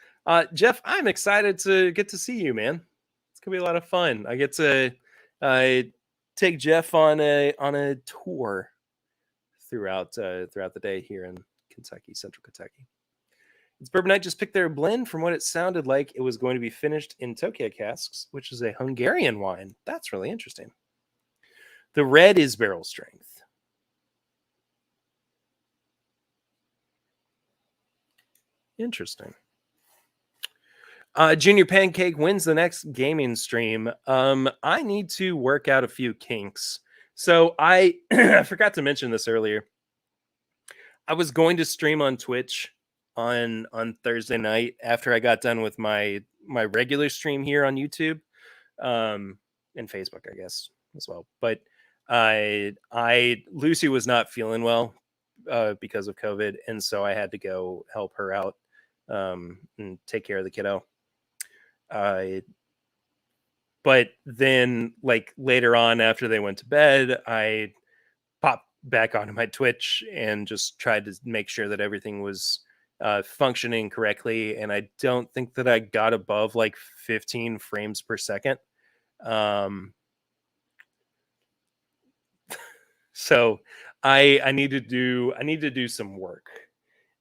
Jeff, I'm excited to get to see you, man. It's gonna be a lot of fun. I get to take Jeff on a tour throughout the day here in Kentucky, Central Kentucky. It's Bourbon Night just picked their blend. From what it sounded like, it was going to be finished in Tokyo casks, which is a Hungarian wine. That's really interesting. The red is barrel strength. Interesting. Junior Pancake wins the next gaming stream. I need to work out a few kinks. So I forgot to mention this earlier. I was going to stream on Twitch on Thursday night after I got done with my regular stream here on YouTube, and Facebook, I guess, as well. But I Lucy was not feeling well because of COVID, and so I had to go help her out and take care of the kiddo. Uh, but then, like later on, after they went to bed, I popped back onto my Twitch and just tried to make sure that everything was functioning correctly. And I don't think that I got above like 15 frames per second. So I need to do some work,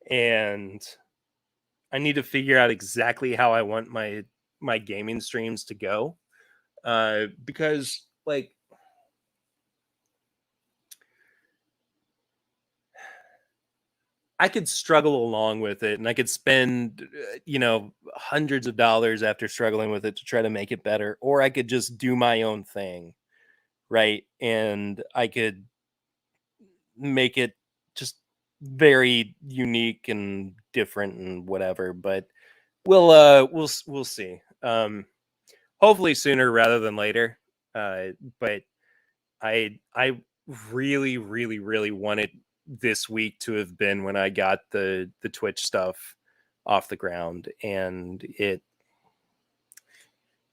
and I need to figure out exactly how I want my gaming streams to go. Because like I could struggle along with it, and I could spend, hundreds of dollars after struggling with it to try to make it better, or I could just do my own thing, right? And I could make it just very unique and different and whatever. But we'll see. Hopefully sooner rather than later. But I really, really, really wanted this week to have been when I got the Twitch stuff off the ground, and it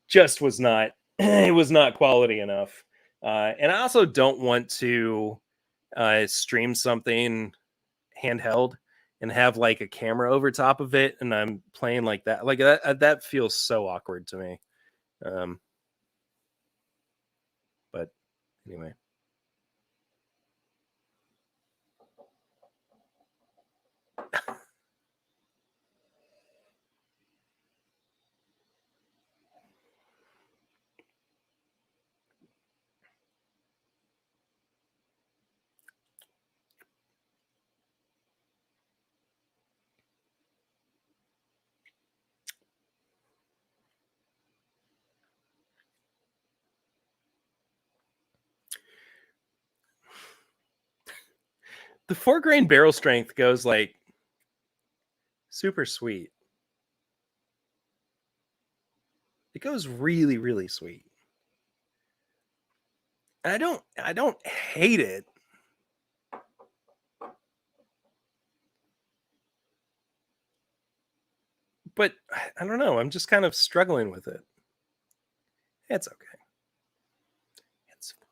just was not it was not quality enough. And I also don't want to stream something handheld and have like a camera over top of it and I'm playing like that. Like that feels so awkward to me. Um, but anyway. The 4-grain barrel strength goes like super sweet. It goes really, really sweet. I don't hate it. But I don't know. I'm just kind of struggling with it. It's okay. It's fine.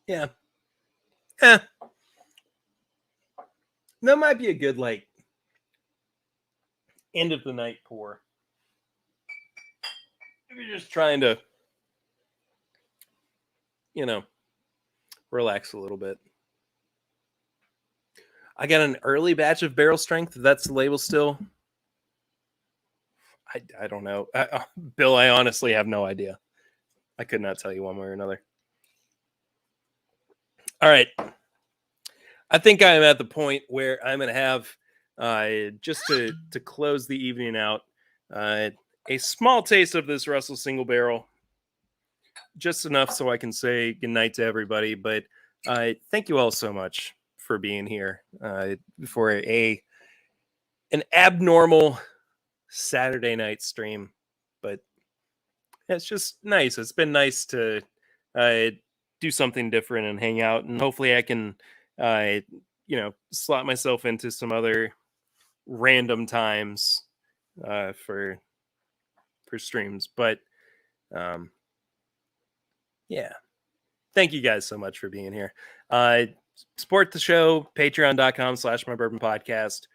Yeah. Eh. That might be a good like end of the night pour. If you're just trying to, you know, relax a little bit. I got an early batch of barrel strength. That's the label still. I don't know. Bill, I honestly have no idea. I could not tell you one way or another. All right. I think I'm at the point where I'm going to have, just to close the evening out, a small taste of this Russell single barrel. Just enough so I can say goodnight to everybody. But thank you all so much for being here for an abnormal Saturday night stream. But it's just nice. It's been nice to uh, do something different and hang out, and hopefully I can, slot myself into some other random times for streams. But um, yeah, thank you guys so much for being here. Support the show, patreon.com/my bourbon podcast,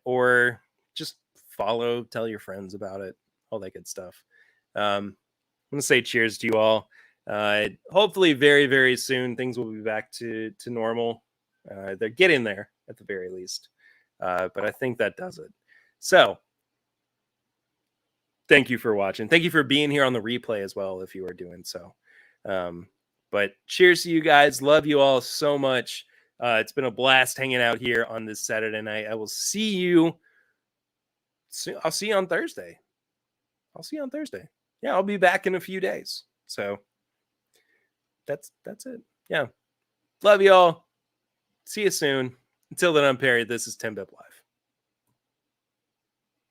or just follow, tell your friends about it, all that good stuff. I'm gonna say cheers to you all. Hopefully very, very soon things will be back to normal. They're getting there at the very least, but I think that does it. So thank you for watching. Thank you for being here on the replay as well if you are doing so. But cheers to you guys. Love you all so much. It's been a blast hanging out here on this Saturday night. I will see you I'll see you on Thursday. Yeah, I'll be back in a few days. So that's it. Yeah. Love y'all. See you soon. Until then, I'm Perry. This is TIMBP Live.